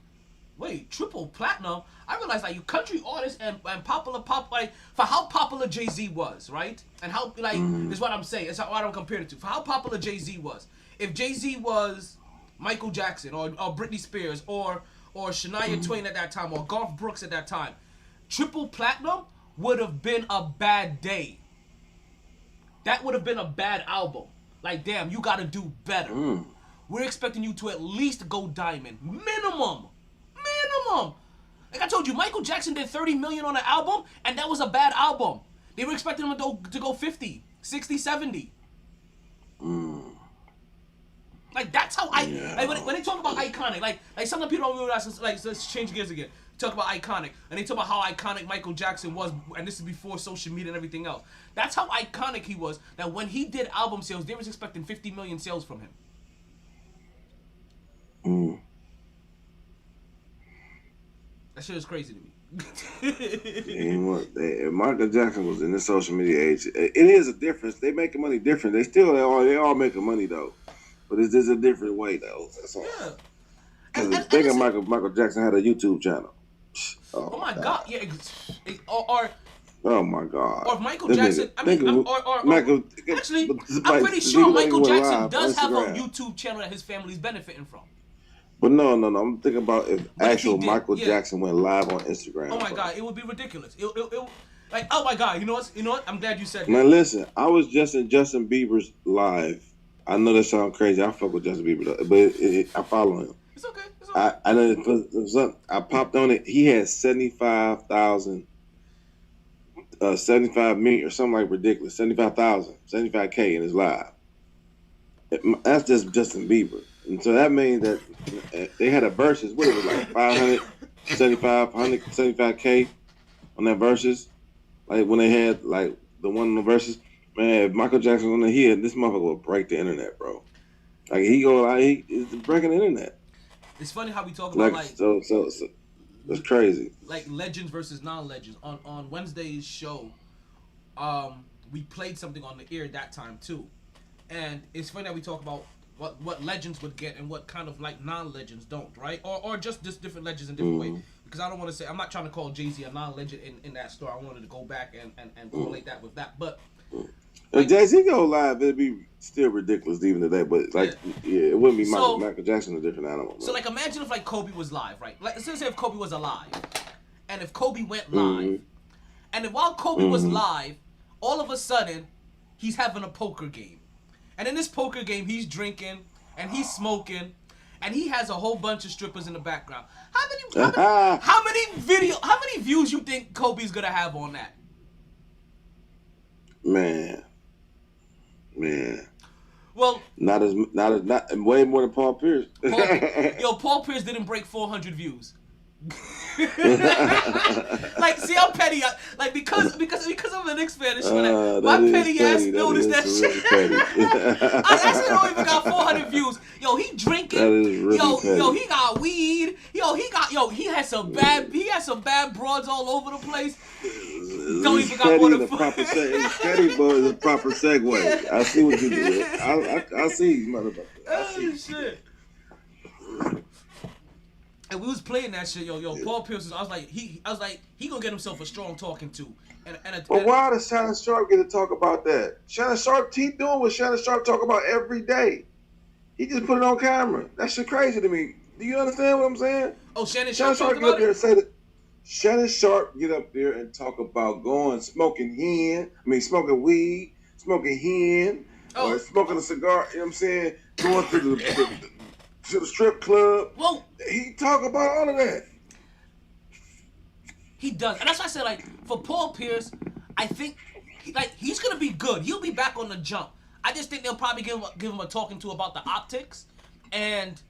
wait, triple platinum. I realized like you country artists and popular pop, like for how popular Jay-Z was, right? And how like is what I'm saying. It's what I'm comparing it to. For how popular Jay-Z was. If Jay-Z was Michael Jackson or Britney Spears or Shania Twain at that time or Garth Brooks at that time, triple platinum would have been a bad day. That would have been a bad album. Like, damn, you got to do better. We're expecting you to at least go diamond. Minimum. Like I told you, Michael Jackson did $30 million on an album, and that was a bad album. They were expecting him to go 50, 60, 70. Like, that's how like when they talk about iconic, like some people don't realize, like, let's change gears again. Talk about iconic, and they talk about how iconic Michael Jackson was, and this is before social media and everything else. That's how iconic he was, that when he did album sales, they was expecting 50 million sales from him. That shit is crazy to me. Michael Jackson was in the social media age. It is a difference. They making money different. They all making money though, but it's just a different way though. That's all. Yeah. Because think of Michael Jackson had a YouTube channel. Oh my God! Yeah, oh my God! Or if Michael Jackson, actually, I'm pretty sure Michael Jackson does have a YouTube channel that his family's benefiting from. But no. I'm thinking about if actual Michael Jackson went live on Instagram. Oh my God, it would be ridiculous. It like, oh my God, you know what? I'm glad you said that. Man, listen, I was just in Justin Bieber's live. I know that sounds crazy. I fuck with Justin Bieber, though, but I follow him. It's okay. I know I popped on it. He had 75,000, 75 million or something like ridiculous. 75,000, 75K in his live. That's just Justin Bieber. And so that means that they had a versus. What it was like 175K on that versus. Like when they had like the one on the versus. Man, if Michael Jackson on the head, this motherfucker will break the internet, bro. Like he's breaking the internet. It's funny how we talk about like so it's crazy. Like legends versus non-legends. On Wednesday's show, we played something on the air that time too. And it's funny that we talk about what legends would get and what kind of like non-legends don't, right? Or just different legends in different ways. Because I don't want to say, I'm not trying to call Jay-Z a non-legend in that story. I wanted to go back and correlate that with that. But if Jay-Z go live, it'd be still ridiculous even today. But like, it wouldn't be Michael Jackson, a different animal. So like, imagine if like Kobe was live, right? Like, let's say if Kobe was alive, and if Kobe went live, and if while Kobe was live, all of a sudden, he's having a poker game, and in this poker game, he's drinking and he's smoking, and he has a whole bunch of strippers in the background. How many views you think Kobe's gonna have on that? Man. Well, not way more than Paul Pierce. Paul Pierce didn't break 400 views. Like, see how petty like because I'm a Knicks fan and shit. My petty ass noticed that shit. I actually don't even got 400 views. Yo, he drinking. That is really petty. He got weed. He had some bad broads all over the place. Don't even got one of It's petty, but it's a proper segue. Yeah. I see what you did. I see you, motherfucker. Oh shit. And we was playing that shit, yo. Paul Pierce. I was like, he gonna get himself a strong talking to. But why does Shannon Sharp get to talk about that? Shannon Sharp, he doing what Shannon Sharp talk about every day. He just put it on camera. That shit crazy to me. Do you understand what I'm saying? Oh, Shannon Sharp get up there and say that. Shannon Sharp get up there and talk about smoking weed, smoking hen, or smoking a cigar. You know what I'm saying? Going to the strip club. Well, he talk about all of that. He does, and that's why I said, like, for Paul Pierce, I think he's gonna be good. He'll be back on the jump. I just think they'll probably give him a talking to about the optics, and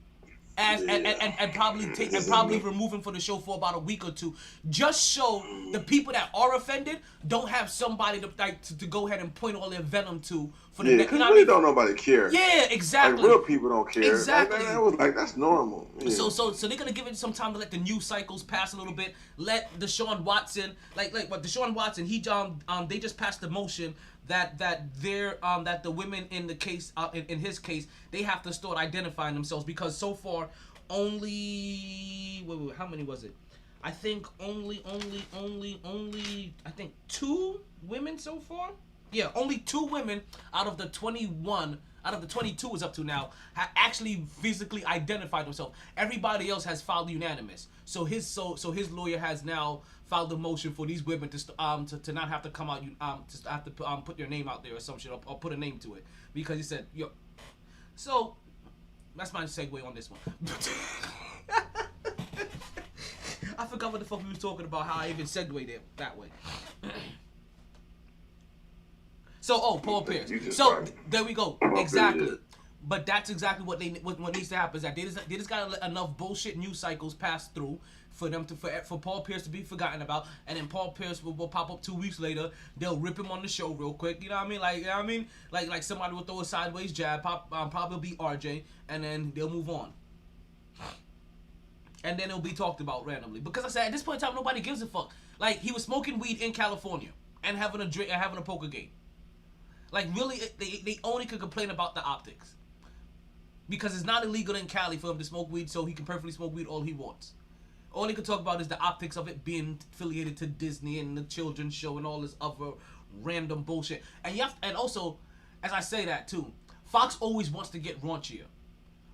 and probably remove him from the show for about a week or two. Just so the people that are offended don't have somebody to go ahead and point all their venom to for the next. Because really don't nobody care. Yeah, exactly. Like real people don't care. Exactly. That's normal. Yeah. So they're gonna give it some time to let the news cycles pass a little bit. Let Deshaun Watson, Deshaun Watson, they just passed the motion that the women in the case in his case, they have to start identifying themselves, because so far only how many was it? I think only I think 2 women so far. Yeah, only 2 women out of the 21, out of the 22 is up to now, have actually physically identified themselves. Everybody else has filed unanimous. So his lawyer has now filed a motion for these women to not have to come out, to have to put their name out there or some shit, or put a name to it, because he said, yo. So that's my segue on this one. I forgot what the fuck we was talking about, how I even segued there that way. So, Paul Pierce. So, there we go. Exactly. But that's exactly what needs to happen, is that they just got to let enough bullshit news cycles pass through for Paul Pierce to be forgotten about, and then Paul Pierce will pop up 2 weeks later. They'll rip him on the show real quick. You know what I mean? Like somebody will throw a sideways jab, probably be RJ, and then they'll move on. And then it'll be talked about randomly. Because I said, at this point in time, nobody gives a fuck. Like, he was smoking weed in California and having a drink and having a poker game. Like, really, they only could complain about the optics. Because it's not illegal in Cali for him to smoke weed, so he can perfectly smoke weed all he wants. All he can talk about is the optics of it being affiliated to Disney and the children's show and all this other random bullshit. And also, as I say that too, Fox always wants to get raunchier.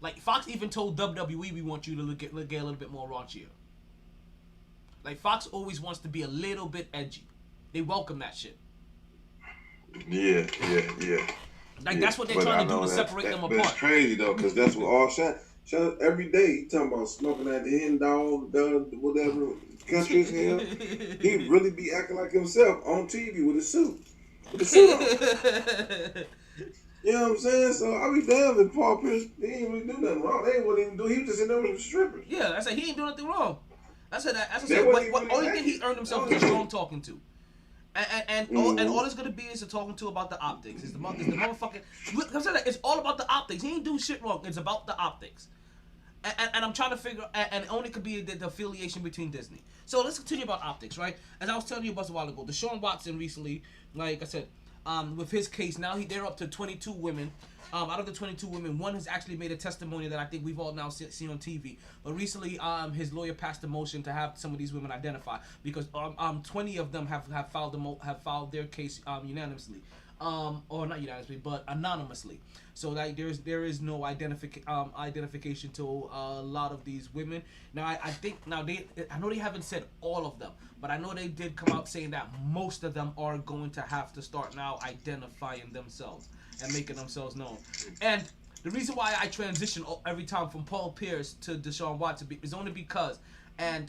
Like, Fox even told WWE, we want you to get a little bit more raunchier. Like, Fox always wants to be a little bit edgy. They welcome that shit. Yeah. Like, that's what they're trying to do to separate them apart. But it's crazy, though, because that's what all Sean every day, he talking about smoking that hen dog, whatever, country as hell. He really be acting like himself on TV with a suit. With a suit on. You know what I'm saying? So I be damned if Paul Pierce, he ain't really do nothing wrong. They ain't what he even do. He was just in there with strippers. Yeah, I said he ain't doing nothing wrong. That's what only thing he earned himself was strong talking to. And all it's gonna be is talking to about the optics. It's the motherfucking. I'm saying that it's all about the optics. He ain't do shit wrong. It's about the optics. And I'm trying to figure, and it only could be the affiliation between Disney. So let's continue about optics, right? As I was telling you about a while ago, Deshaun Watson recently, like I said, with his case, now they're up to 22 women. Out of the 22 women, one has actually made a testimony that I think we've all now seen on TV. But recently, his lawyer passed a motion to have some of these women identified, because 20 of them have filed their case unanimously, or not unanimously, but anonymously. So that there is no identification to a lot of these women. Now I know they haven't said all of them, but I know they did come out saying that most of them are going to have to start now identifying themselves and making themselves known. And the reason why I transition every time from Paul Pierce to Deshaun Watson is only because, I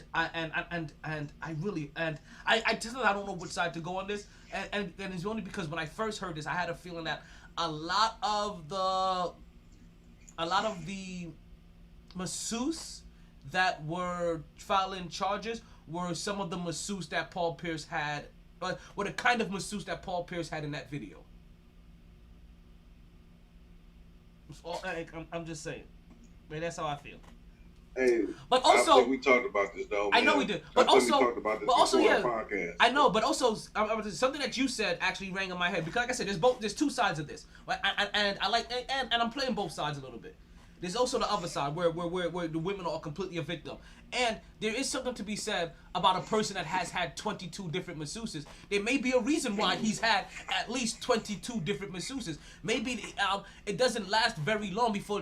don't know which side to go on this, and it's only because when I first heard this, I had a feeling that a lot of the masseuses that were filing charges were some of the masseuses that Paul Pierce had, were the kind of masseuse that Paul Pierce had in that video. I'm just saying. Man, that's how I feel. Hey, but also, I think we talked about this though. Man. I know we did, but also, we talked about this yeah, podcast. I know, but also something that you said actually rang in my head, because, like I said, there's two sides of this, right? And I like, and I'm playing both sides a little bit. There's also the other side where the women are completely a victim. And there is something to be said about a person that has had 22 different masseuses. There may be a reason why he's had at least 22 different masseuses. Maybe it doesn't last very long before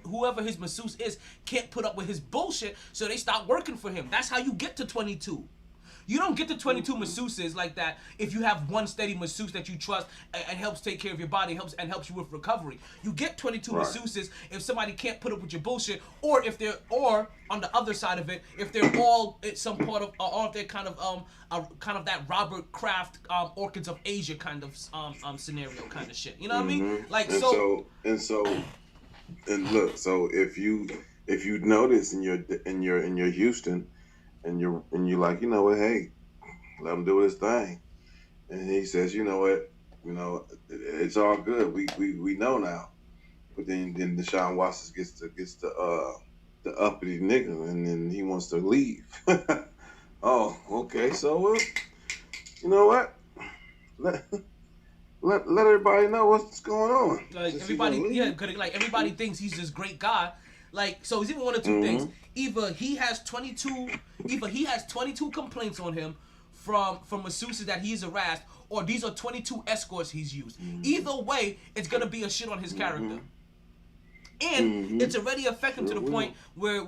whoever his masseuse is can't put up with his bullshit, so they stop working for him. That's how you get to 22. You don't get to 22 masseuses like that if you have one steady masseuse that you trust and helps take care of your body, helps you with recovery. You get 22 masseuses if somebody can't put up with your bullshit, or on the other side of it, if they're all some part of, or if they're kind of that Robert Kraft Orchids of Asia kind of scenario kind of shit. You know what I mean? Like, and look, so if if you notice in your Houston, and you're like, you know what, hey, let him do his thing, and he says, you know what, it's all good. We know now. But then Deshaun Watson gets the uppity nigga, and then he wants to leave. Oh, okay. So you know what? Let everybody know what's going on. Like everybody, yeah, cause like everybody thinks he's this great guy. Like, so it's even one of two things. Either he has 22 complaints on him from masseuses that he's harassed, or these are 22 escorts he's used. Either way, it's gonna be a shit on his character. And it's already affecting him to the point where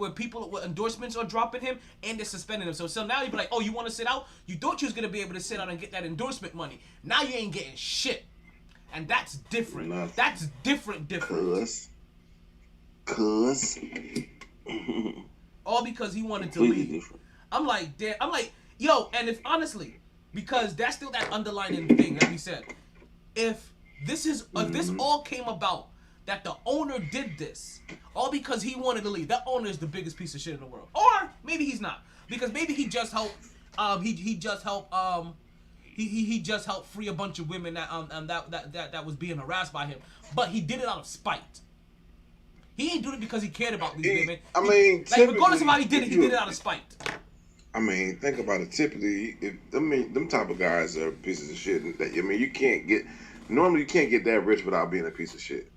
endorsements are dropping him and they're suspending him. So now you'd be like, oh, you want to sit out? You thought you was going to be able to sit out and get that endorsement money. Now you ain't getting shit. And that's different. Nothing. That's different. Cuz. All because he wanted to leave. Different. I'm like, yo, and if honestly, because that's still that underlying thing that we said. If this all came about, that the owner did this all because he wanted to leave. That owner is the biggest piece of shit in the world. Or maybe he's not, because maybe he just helped. He just helped free a bunch of women that was being harassed by him. But he did it out of spite. He ain't doing it because he cared about these women. I mean, regardless of how he did it, he did it out of spite. I mean, think about it. Typically, them type of guys are pieces of shit. You can't get that rich without being a piece of shit.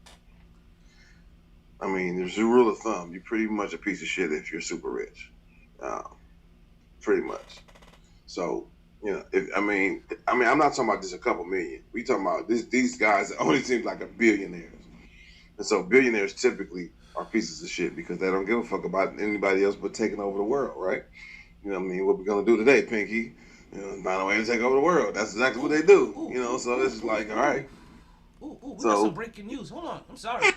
I mean, there's a rule of thumb. You're pretty much a piece of shit if you're super rich. Pretty much. So, I'm not talking about just a couple million. We talking about these guys that only seem like a billionaires. And so billionaires typically are pieces of shit because they don't give a fuck about anybody else but taking over the world, right? You know what I mean? What we gonna do today, Pinky? Find a way to take over the world. That's exactly what they do. So it's like, all right. We got some breaking news. Hold on. I'm sorry. I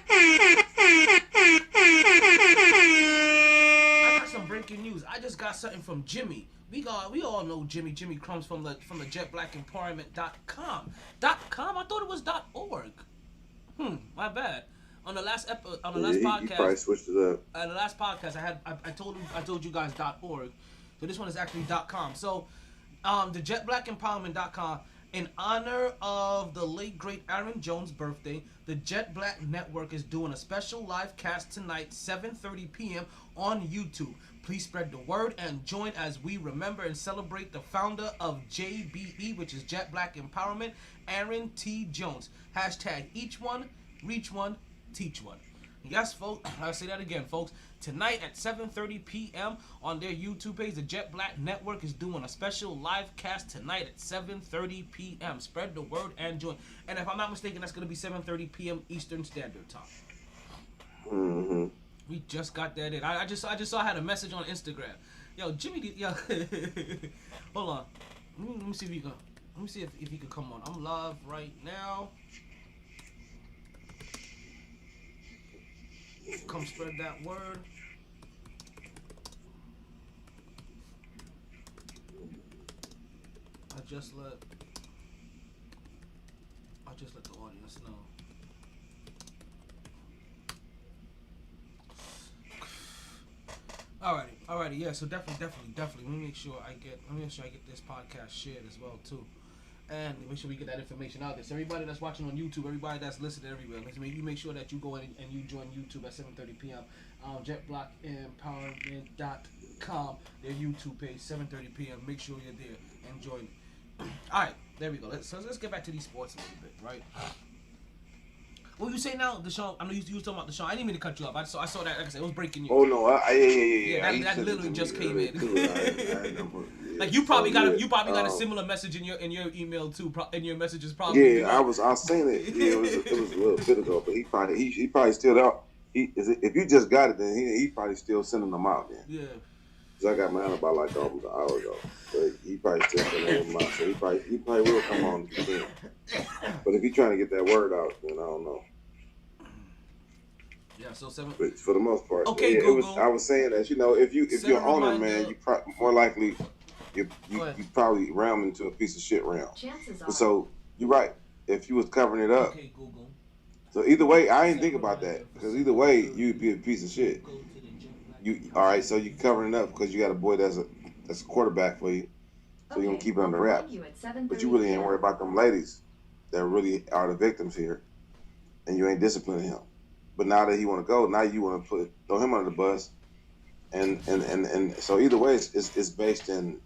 got some breaking news. I just got something from Jimmy. We all know Jimmy Crumbs from the jetblackenvironment.com. .com? I thought it was .org. My bad. On the last podcast, you probably switched it up. On the last podcast, I told you guys .org. So this one is actually .com. So, the jetblackenvironment.com. In honor of the late great Aaron Jones' birthday, the Jet Black Network is doing a special live cast tonight, 7:30 p.m. on YouTube. Please spread the word and join as we remember and celebrate the founder of JBE, which is Jet Black Empowerment, Aaron T. Jones. Hashtag each one, reach one, teach one. Yes, folks, I'll say that again, folks. Tonight at 7:30 p.m. on their YouTube page, the Jet Black Network is doing a special live cast tonight at 7:30 p.m. Spread the word and join. And if I'm not mistaken, that's going to be 7:30 p.m. Eastern Standard Time. Mm-hmm. We just got that in. I just saw I had a message on Instagram. Yo, Jimmy, hold on. Let me see if he can. Let me see if he could come on. I'm live right now. Come spread that word. I just let the audience know. Alrighty, yeah. So definitely. Let me make sure I get this podcast shared as well too, and make sure we get that information out there. So everybody that's watching on YouTube, everybody that's listening everywhere, you make sure that you go in and you join YouTube at 7:30 p.m. JetBlackEmpowerment.com, their YouTube page, 7:30 p.m. Make sure you're there and join it. All right, there we go. Let's get back to these sports a little bit, right? What you say now, Deshaun? I know you was talking about Deshaun. I didn't mean to cut you off. I saw that. Like I said, it was breaking news. Oh no! Yeah. That literally just came in. I Like you probably got a similar message in your email too. In your messages probably. Yeah, I was saying it. Yeah, it was a little bit ago, but he probably still out. If you just got it, then he probably still sending them out then. Yeah. Cause I got mine about like almost an hour ago. But he probably still sending them out. So he probably will come on again. But if he's trying to get that word out, then I don't know. Yeah, so 7. But for the most part, okay, yeah, Google. I was saying that if you're an owner, man, you more likely you probably realm into a piece of shit realm. So you're right. If you was covering it up, okay, Google. So either way, I ain't think about that because either way you'd be a piece of shit. Go to the Jet You all right? So you covering it up because you got a boy that's a quarterback for you. So you're gonna keep it under wraps. But you really ain't worried about them ladies that really are the victims here, and you ain't disciplining him. But now that he want to go, now you want to throw him under the bus, and so either way, it's based in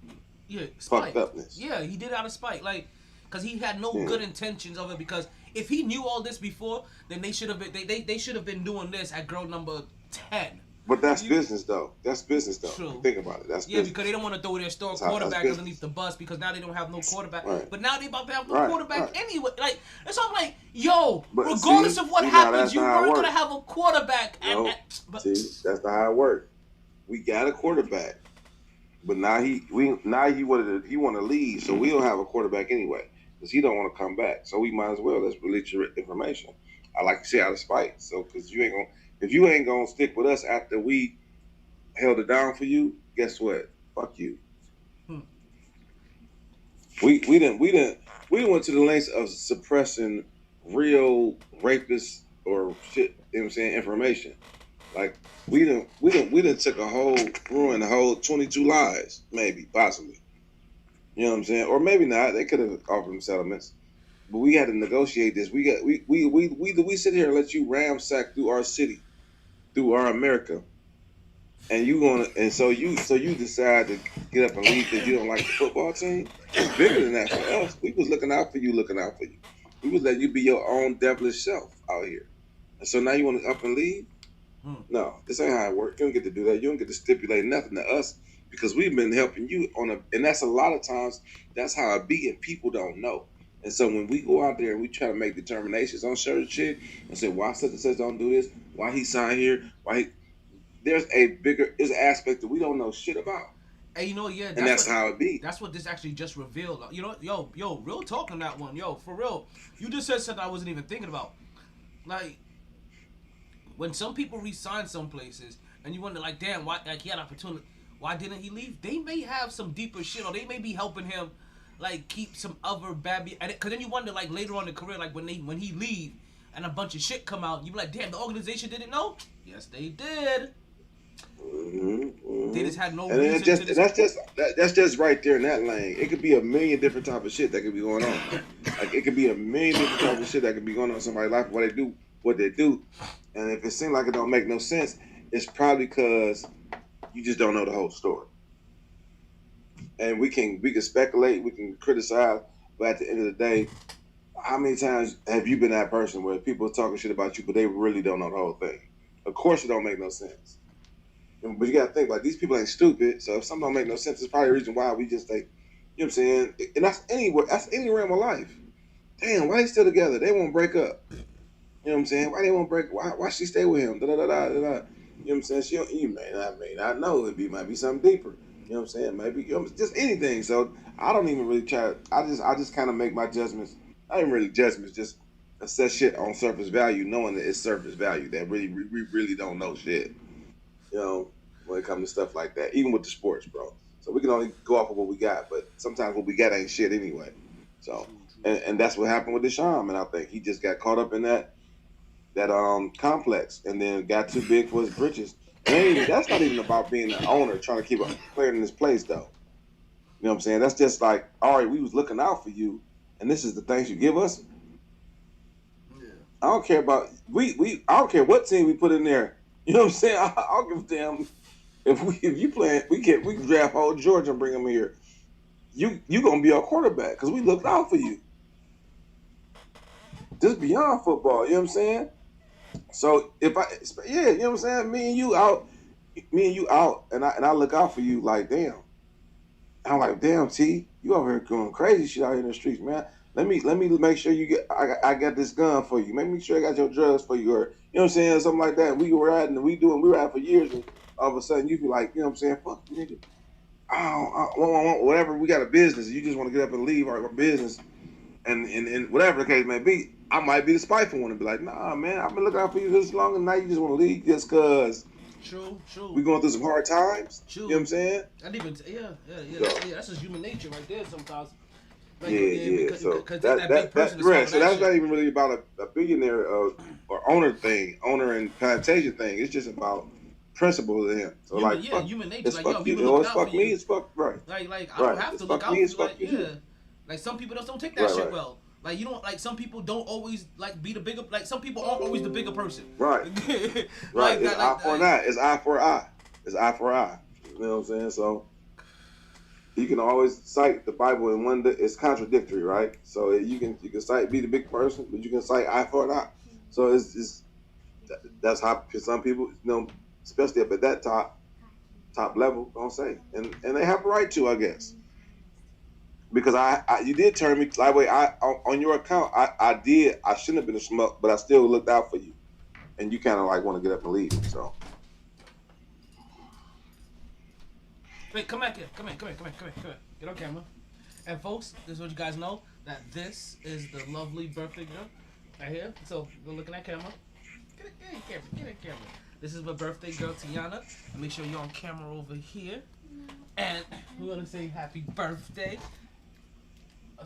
fucked upness. Yeah, he did it out of spite, like, cause he had no good intentions of it. Because if he knew all this before, then they should have been they should have been doing this at girl number 10. But that's business, though. That's business, though. True. Think about it. That's business. Because they don't want to throw their star quarterback underneath the bus because now they don't have no quarterback. Right. But now they about to have no quarterback anyway. Like, that's all I'm like, yo, But regardless of what happens, you weren't going to have a quarterback. See, that's not how it works. We got a quarterback, but now he want to leave, so we don't have a quarterback anyway because he don't want to come back. So we might as well let's release your information. I like to say out of spite. So because if you ain't gonna stick with us after we held it down for you, guess what? Fuck you. We didn't went to the lengths of suppressing real rapists or shit. You know what I'm saying? Information. Like we didn't took ruined a whole 22 lives, maybe, possibly. You know what I'm saying? Or maybe not. They could have offered them settlements. But we had to negotiate this. We sit here and let you ramsack through our city, through our America, and so you decide to get up and leave because you don't like the football team. It's bigger than that for us. We was looking out for you. We was letting you be your own devilish self out here, and so now you want to up and leave? No, this ain't how it works. You don't get to do that. You don't get to stipulate nothing to us because we've been helping you and that's a lot of times that's how it be, and people don't know. And so when we go out there and we try to make determinations on certain shit and say why such and such don't do this, why he signed here, there's an aspect that we don't know shit about. Hey, that's how it be. That's what this actually just revealed. Yo, real talk on that one. Yo, for real. You just said something I wasn't even thinking about. Like, when some people resign some places and you wonder, like, damn, why? Like, he had an opportunity. Why didn't he leave? They may have some deeper shit, or they may be helping him, like, keep some other bad. Because then you wonder, like, later on in the career, like, when he leave and a bunch of shit come out, you be like, damn, the organization didn't know? Yes, they did. They just had no reason to that's just right there in that lane. It could be a million different type of shit that could be going on. Like, it could be a million different type of shit that could be going on in somebody's life, what they do. And if it seems like it don't make no sense, it's probably because you just don't know the whole story. And we can speculate, we can criticize, but at the end of the day, how many times have you been that person where people are talking shit about you, but they really don't know the whole thing? Of course it don't make no sense. But you got to think, like, these people ain't stupid, so if something don't make no sense, it's probably a reason why we just think, you know what I'm saying? And that's any realm of life. Damn, why they still together? They won't break up. You know what I'm saying? Why they won't break? Why she stay with him? Da da da da da. You know what I'm saying? You may not know. Might be something deeper. You know what I'm saying? Maybe just anything. So I don't even really try. I just kind of make my judgments. I ain't really judgments. Just assess shit on surface value, knowing that it's surface value. That we really don't know shit. You know, when it comes to stuff like that, even with the sports, bro. So we can only go off of what we got, but sometimes what we got ain't shit anyway. So and that's what happened with Deshaun, and I think he just got caught up in that complex, and then got too big for his britches. And that's not even about being the owner trying to keep a player in his place, though. You know what I'm saying? That's just like, all right, we was looking out for you, and this is the things you give us. Yeah. I don't care about I don't care what team we put in there. You know what I'm saying? I don't give a damn if you playing. We can draft whole Georgia and bring him here. You gonna be our quarterback because we looked out for you. Just beyond football, you know what I'm saying? So you know what I'm saying? Me and you out, and I look out for you like, damn. I'm like, damn, T, you over here going crazy shit out here in the streets, man. Let me make sure you get. I got this gun for you. Make sure I got your drugs for you, or you know what I'm saying, something like that. We were riding, we riding for years, and all of a sudden you be like, you know what I'm saying? Fuck you, nigga. I don't, whatever. We got a business. You just want to get up and leave our business, and whatever the case may be. I might be the spiteful one and be like, nah, man, I've been looking out for you this long, and now you just want to leave just because. True. We going through some hard times. True. You know what I'm saying? That's just human nature right there sometimes. Like, Because that big person is right. So that's not even really about a billionaire or owner and plantation thing. It's just about principle to him. So human, like, yeah, fuck, human nature. it's Like, fuck yo, you. people looking It's out for fuck me. you. It's fuck right. Like I Right. don't have It's to look fuck out me, for it's you. fuck Like, you. yeah. Like some people just don't take that Right, shit right. well. Like you don't like some people don't always like be the bigger. Like some people aren't always the bigger person. Right. Like Right. It's that. eye Like, for an eye. It's eye for eye. It's eye for eye. You know what I'm saying? So you can always cite the Bible in one. It's contradictory, right? So you can cite be the big person, but you can cite eye for an eye. So that's how some people, you know, especially up at that top level, don't say, and they have a right to, I guess, because you did turn me like way on your account. I shouldn't have been a schmuck, but I still looked out for you, and you kind of like want to get up and leave. So. Wait, come back here. Come here. Get on camera. And folks, this is what you guys know, that this is the lovely birthday girl right here. So we're looking at camera. Get in camera. This is my birthday girl, Tiana. And make sure you're on camera over here. And we're gonna say happy birthday.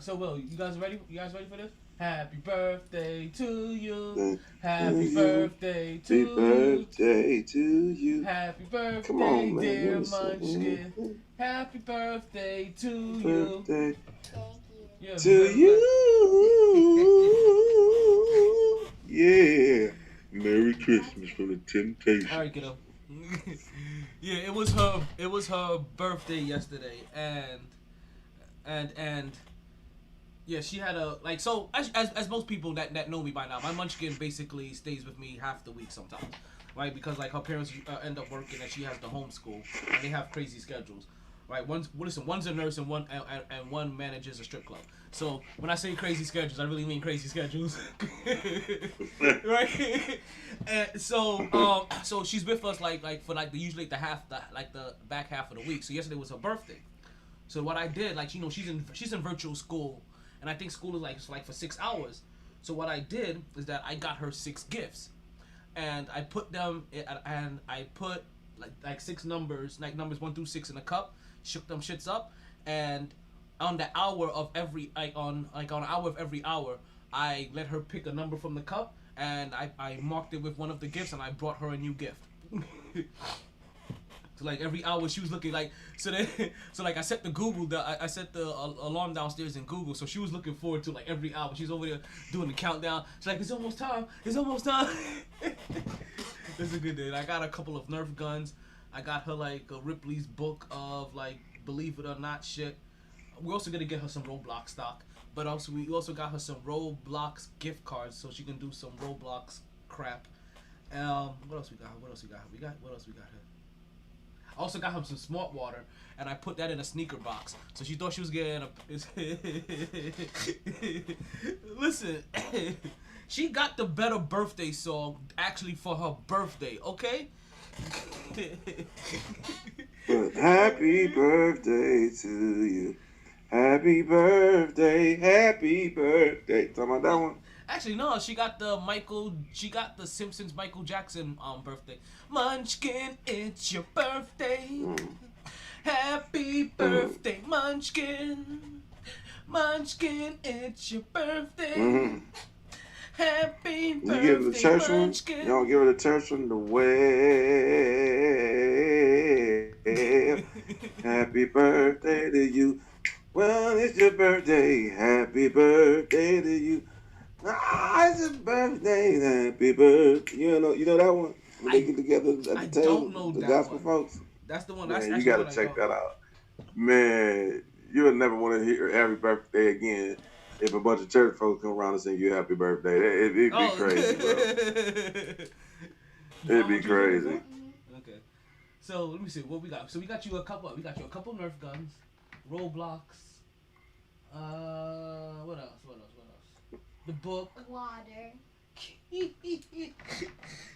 So Will, you guys ready? You guys ready for this? Happy birthday to you. Happy birthday to you. Happy birthday to you. Happy birthday, Come on, man. dear Munchkin. Happy birthday to you. Birthday Yeah, to happy you. Yeah. Merry Christmas from the Temptations. All right, kiddo. Yeah, it was her birthday yesterday, and yeah, she had a like so as most people that know me by now, my Munchkin basically stays with me half the week sometimes, right? Because like her parents end up working and she has to homeschool, and they have crazy schedules, right? One's a nurse and one manages a strip club. So when I say crazy schedules, I really mean crazy schedules, right? And so she's with us like for like usually the back half of the week. So yesterday was her birthday. So what I did, like, you know, she's in virtual school, and I think school is like for 6 hours. So what I did is that I got her 6 gifts, and I put them like 6 numbers, like numbers 1 through 6 in a cup, shook them shits up, and on an hour of every hour, I let her pick a number from the cup, and I marked it with one of the gifts, and I brought her a new gift. So like every hour she was looking like so like I set the alarm downstairs in Google, so she was looking forward to like every hour. She's over there doing the countdown. She's like, it's almost time. It's a good day. I got a couple of Nerf guns. I got her like a Ripley's book of like believe it or not shit. We're also gonna get her some Roblox stock, but we also got her some Roblox gift cards so she can do some Roblox crap. What else we got her? I also got him some smart water, and I put that in a sneaker box. So she thought she was getting Listen, she got the better birthday song actually for her birthday, okay? Happy birthday to you. Happy birthday. Talking about that one? Actually, no, she got the Simpsons Michael Jackson birthday. Munchkin, it's your birthday. Happy birthday, Munchkin. Munchkin, it's your birthday. Happy birthday, You give her the church Munchkin. one? You don't give her the church one? The way. Happy birthday to you. Well, it's your birthday. Happy birthday to you. It's your birthday. Happy birthday. You know that one? When they get together at the table, don't know the that gospel one. folks. That's the one. Man, you gotta check that out. Man, you would never want to hear happy birthday again if a bunch of church folks come around and sing you happy birthday. It'd be crazy, bro. It'd be crazy. Okay. So let me see what we got. So we got you a couple Nerf guns, Roblox. What else? The book. Water.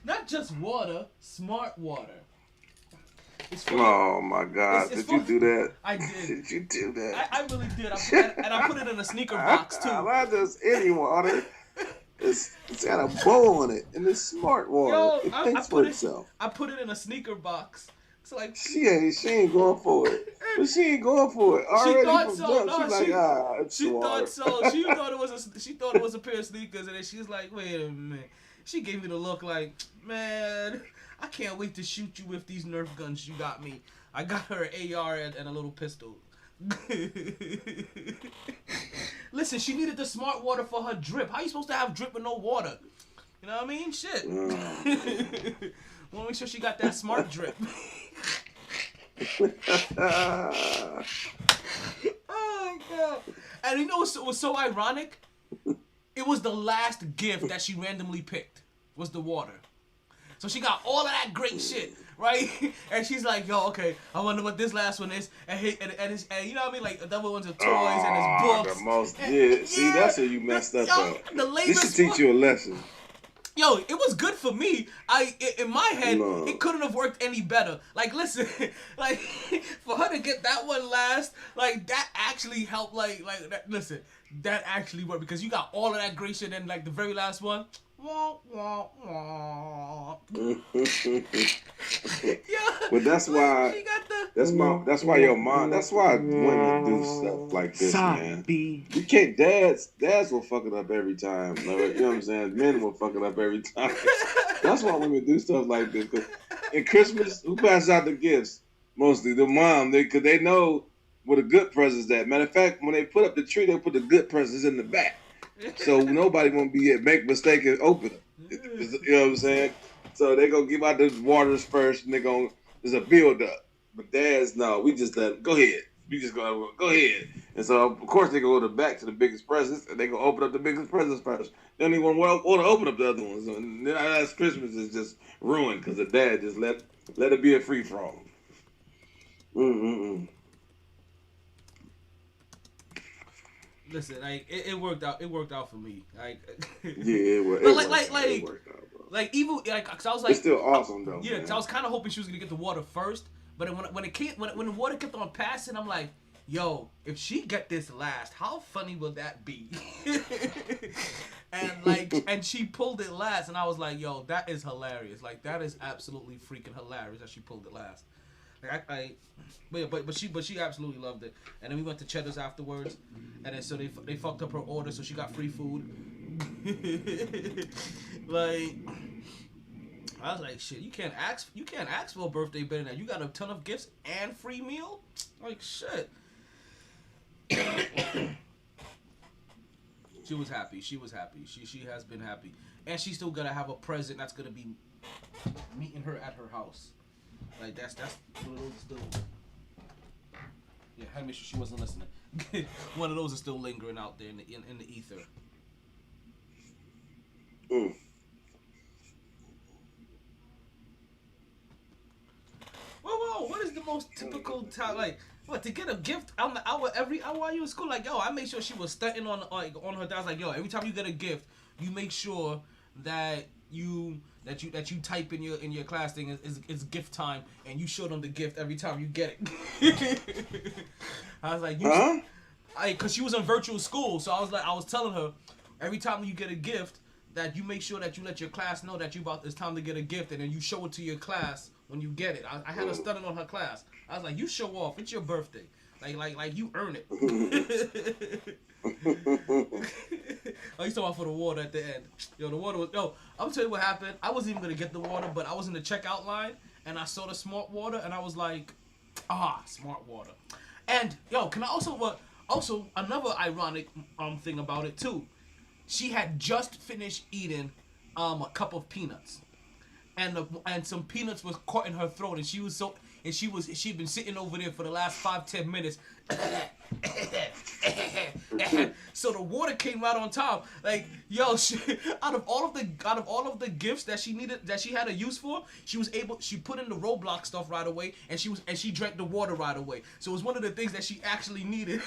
Not just water, smart water. Oh my God! Did you do that? I did. Did you do that? I really did. I put it in a sneaker box too. Not just any water. It's got a bow on it, and it's smart water. Yo, it thinks for itself. I put it in a sneaker box. So like she ain't going for it. But she ain't going for it. Already from jump, it's she water. thought so. She thought it was a pair of sneakers, and then she's like, wait a minute. She gave me the look like, man, I can't wait to shoot you with these Nerf guns you got me. I got her an AR and a little pistol. Listen, she needed the smart water for her drip. How you supposed to have drip with no water? You know what I mean? Shit. Want to make sure she got that smart drip. Oh, God. And you know what was so ironic? It was the last gift that she randomly picked, was the water. So she got all of that great shit, right? And she's like, yo, okay, I wonder what this last one is. And you know what I mean? Like, the other ones are toys and his books. The most, yeah. See, that's where you messed up. This should teach you a lesson. Yo, it was good for me. In my head, it couldn't have worked any better. Like, listen, like, for her to get that one last, like, that actually helped, listen, that actually worked, because you got all of that great shit, and, like, the very last one, wah, wah, wah. Yeah. But that's why, that's why your mom, that's why women do stuff like this, man. You can't, dads will fuck it up every time. You know what I'm saying? Men will fuck it up every time. That's why women do stuff like this. Cause in Christmas, who passes out the gifts? Mostly the mom, because they know where the good presents at. Matter of fact, when they put up the tree, they put the good presents in the back. So nobody won't make mistake and open them. You know what I'm saying? So they gonna give out the waters first, and there's a build up. But dads, no, we just go ahead. We just go ahead. And so of course they go to the back to the biggest presents, and they gonna open up the biggest presents first. They don't even want to open up the other ones. And then last Christmas is just ruined because the dad just let it be a free for all. Listen, like it worked out. It worked out for me. Like yeah, it worked out, bro. Like even like, cause I was like, it's still awesome though. Yeah, cause I was kind of hoping she was gonna get the water first, but then when the water kept on passing, I'm like, yo, if she get this last, how funny will that be? and she pulled it last, and I was like, yo, that is hilarious. Like that is absolutely freaking hilarious that she pulled it last. Like but she absolutely loved it. And then we went to Cheddar's afterwards, and then so they fucked up her order, so she got free food. Like I was like, shit, you can't ask for a birthday better than that. You got a ton of gifts and free meal? Like shit. She was happy. She has been happy. And she's still gonna have a present that's gonna be meeting her at her house. Like that's one of those still. Yeah, I had to make sure she wasn't listening. One of those is still lingering out there in the ether. Whoa! What is the most typical time? Like, what, to get a gift on the hour every hour while you in school? Like, yo, I made sure she was stunting on her dad. I was like, yo, every time you get a gift, you make sure that you type in your class thing is gift time, and you show them the gift every time you get it. I was like, cause she was in virtual school, so I was telling her every time you get a gift that you make sure that you let your class know that it's time to get a gift, and then you show it to your class when you get it. I had her studying on her class. I was like, you show off. It's your birthday. Like you earn it. Oh, you talking about for the water at the end. Yo, the water was... Yo, I'm telling you what happened. I wasn't even going to get the water, but I was in the checkout line, and I saw the smart water, and I was like, smart water. And, yo, can I also another ironic thing about it, too. She had just finished eating a cup of peanuts. And some peanuts was caught in her throat, and she'd been sitting over there for the last 5-10 minutes. So the water came right on top. Like, yo, out of all of the gifts that she had a use for, she put in the Roblox stuff right away, and she drank the water right away. So it was one of the things that she actually needed.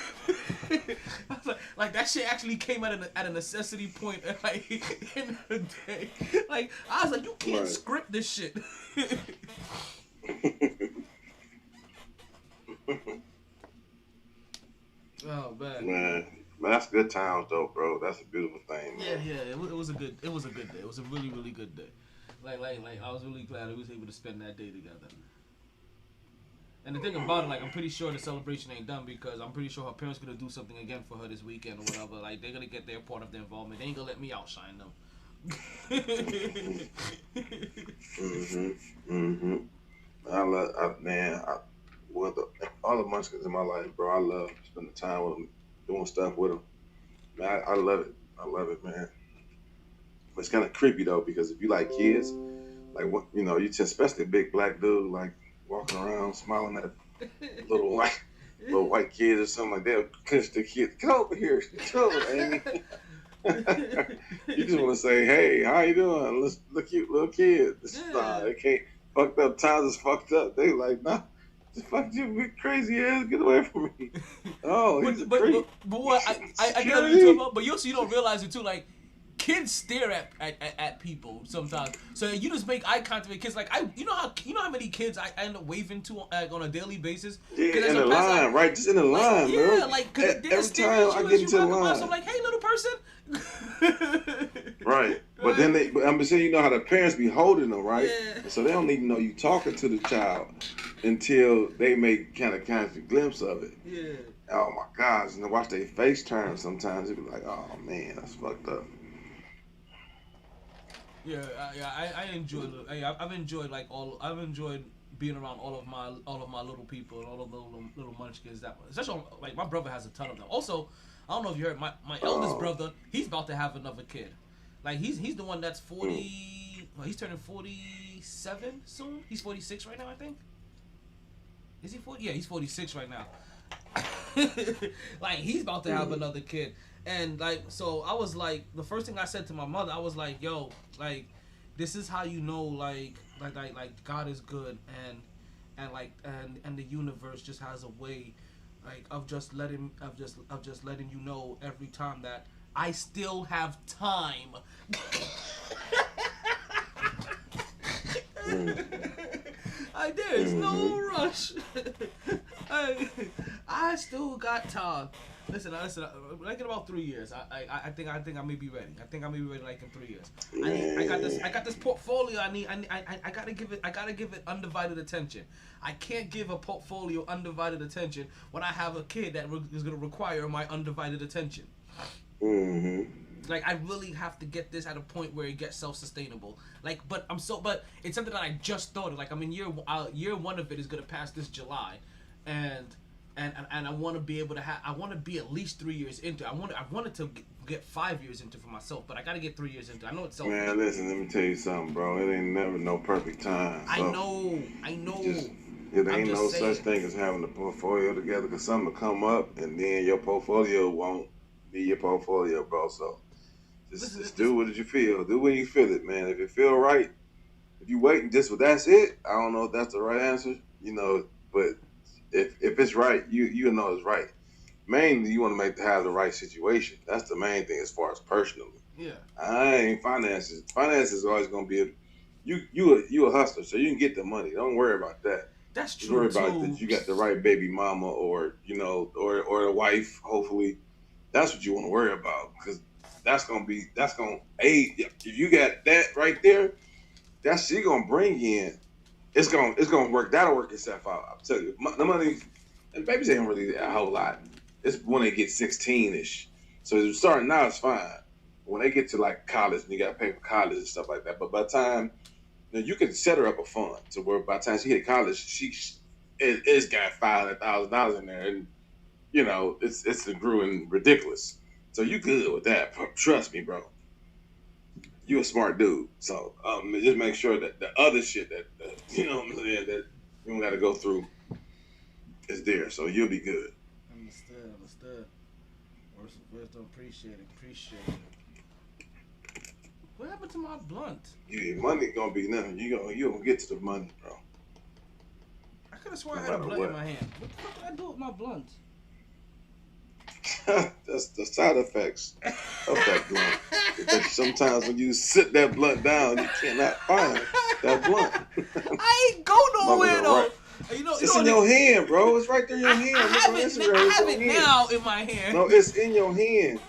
I was like that shit actually came at a necessity point, like in her day. Like I was like, you can't script this shit. Oh man, that's good times though, bro. That's a beautiful thing. Man. Yeah. It was a good day. It was a really, really good day. Like I was really glad we was able to spend that day together. And the thing about it, like, I'm pretty sure the celebration ain't done, because I'm pretty sure her parents gonna do something again for her this weekend or whatever. Like, they're gonna get their part of the involvement. They ain't gonna let me outshine them. All the munchkins in my life, bro. I love spending time with them, doing stuff with them. Man, I love it. I love it, man. But it's kind of creepy though, because if you like kids, like what you know, you just especially a big black dude, like walking around smiling at little white kids or something like that. Clinch the kid, get over here, get over, Amy. You just want to say, hey, how you doing? Let's look, cute little kid. Nah, they can't. Fucked up times is fucked up. They like, nah, just fuck you, big crazy ass, get away from me. Oh, he's a creep. But what I get what you're talking about, but you also don't realize it too, like. Kids stare at people sometimes, so you just make eye contact with kids. Like you know how many kids I end up waving to on a daily basis. Yeah, in the line, right? Just in the line, bro. Yeah, like every time I get into the line, I'm like, hey, little person. Right, but then I'm saying, you know how the parents be holding them, right? Yeah. So they don't even know you talking to the child until they make kind of a glimpse of it. Yeah. Oh my gosh, and then watch their face turn. Sometimes it be like, oh man, that's fucked up. Yeah, I enjoy. I've enjoyed I've enjoyed being around all of my little people and all of the little munchkins. That especially like my brother has a ton of them. Also, I don't know if you heard my eldest brother. He's about to have another kid. Like he's the one that's 40. Well, he's turning 47 soon. He's 46 right now, I think. Is he 40? Yeah, he's 46 right now. Like he's about to have another kid. And like, so I was like, the first thing I said to my mother, I was like, yo, like, this is how you know, like God is good, and the universe just has a way, like, of just letting you know every time that I still have time. There's no rush. I still got time. Listen. Like in about 3 years, I think I may be ready. I think I may be ready like in 3 years. I got this portfolio. I gotta give it undivided attention. I can't give a portfolio undivided attention when I have a kid that is gonna require my undivided attention. Mm-hmm. Like I really have to get this at a point where it gets self-sustainable. Like, but it's something that I just thought of. Like I'm in year one of it is gonna pass this July, and I want to be able to I want to be at least 3 years into. I wanted to get 5 years into for myself, but I got to get 3 years into. I know it's selfish. Man, listen, let me tell you something, bro. It ain't never no perfect time. So I know. It ain't no such thing as having a portfolio together, because something will come up and then your portfolio won't be your portfolio, bro. So just do what you feel. Do when you feel it, man. If it feel right, if you waiting just for that's it, I don't know if that's the right answer, but if it's right, you know it's right. Mainly, you want to have the right situation. That's the main thing as far as personally. Yeah. I ain't finances. Finances is always gonna be you a hustler, so you can get the money. Don't worry about that. That's true. Don't worry about that you got the right baby mama or a wife. Hopefully, that's what you want to worry about, because that's gonna aid. If you got that right there, that's she gonna bring in. It's gonna work. That'll work itself out. I'll tell you. The money and babies ain't really a whole lot. It's when they get 16-ish. So starting now, it's fine. When they get to like college, and you got to pay for college and stuff like that. But by the time you can set her up a fund to where by the time she hit college, it's got $500,000 in there, and it's growing ridiculous. So you good with that? Trust me, bro. You a smart dude. So just make sure that the other shit that that you don't got to go through is there. So you'll be good. Understood. Words don't appreciate it. What happened to my blunt? Yeah, money gonna be nothing. You gonna get to the money, bro. I could have sworn I had a blunt in my hand. What the fuck did I do with my blunt? That's the side effects of that blunt. But sometimes when you sit that blunt down, you cannot find that blunt. I ain't go nowhere though. Right. It's in your hand, bro. It's right there in your hand. I have it now in my hand. No, it's in your hand.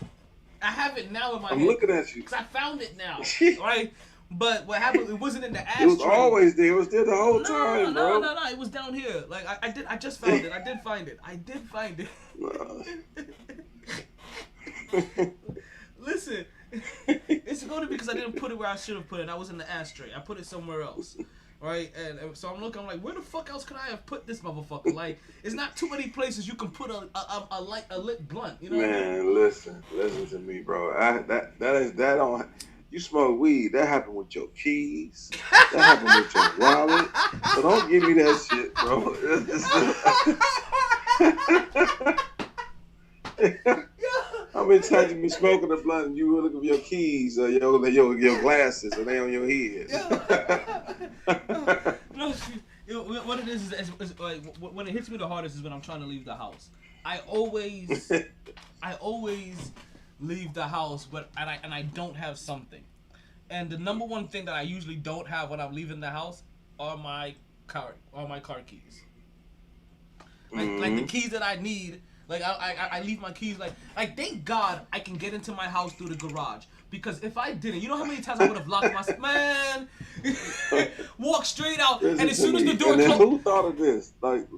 I have it now in my hand. I'm looking at you. Because I found it now. Right? But what happened, it wasn't in the ashtray. It was always there. It was there the whole time, bro. No. It was down here. Like, I just found it. I did find it. Listen, It's only because I didn't put it where I should have put it. I was in the ashtray. I put it somewhere else. Right? And so I'm looking, I'm like, where the fuck else could I have put this motherfucker? Like, it's not too many places you can put a lit blunt, you know? Man, listen to me, bro. That don't. You smoke weed, that happened with your keys. That happened with your wallet. So don't give me that shit, bro. How many times you been smoking a blunt and you were looking for your keys or your glasses and they on your head? No, what it is like when it hits me the hardest is when I'm trying to leave the house. I always leave the house, but I don't have something. And the number one thing that I usually don't have when I'm leaving the house are my car keys. Like the keys that I need. Like I leave my keys like thank God I can get into my house through the garage, because if I didn't, you know how many times I would have locked myself, man. Walk straight out, and as soon as the door closed. Who thought of this? Like,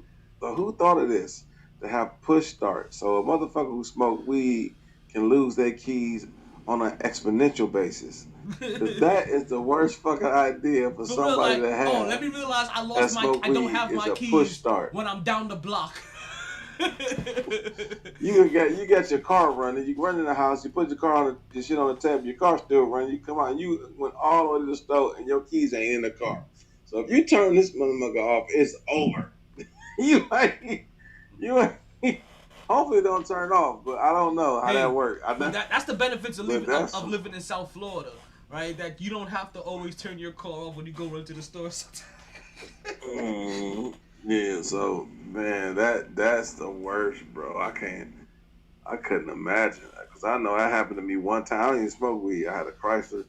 who thought of this? To have push start, so a motherfucker who smoke weed can lose their keys on an exponential basis. That is the worst fucking idea for somebody to have. Oh, let me realize I don't have my keys when I'm down the block. You got your car running. You run in the house. You put your car on the shit on the table. Your car's still running. You come out. You went all the way to the store, and your keys ain't in the car. So if you turn this motherfucker off, it's over. you ain't. Hopefully it don't turn off, but I don't know how that works. That's the benefits of living in South Florida, right? That you don't have to always turn your car off when you go run to the store. Yeah, so man, that's the worst, bro. I couldn't imagine that, because I know that happened to me one time. I don't even smoke weed. I had a Chrysler,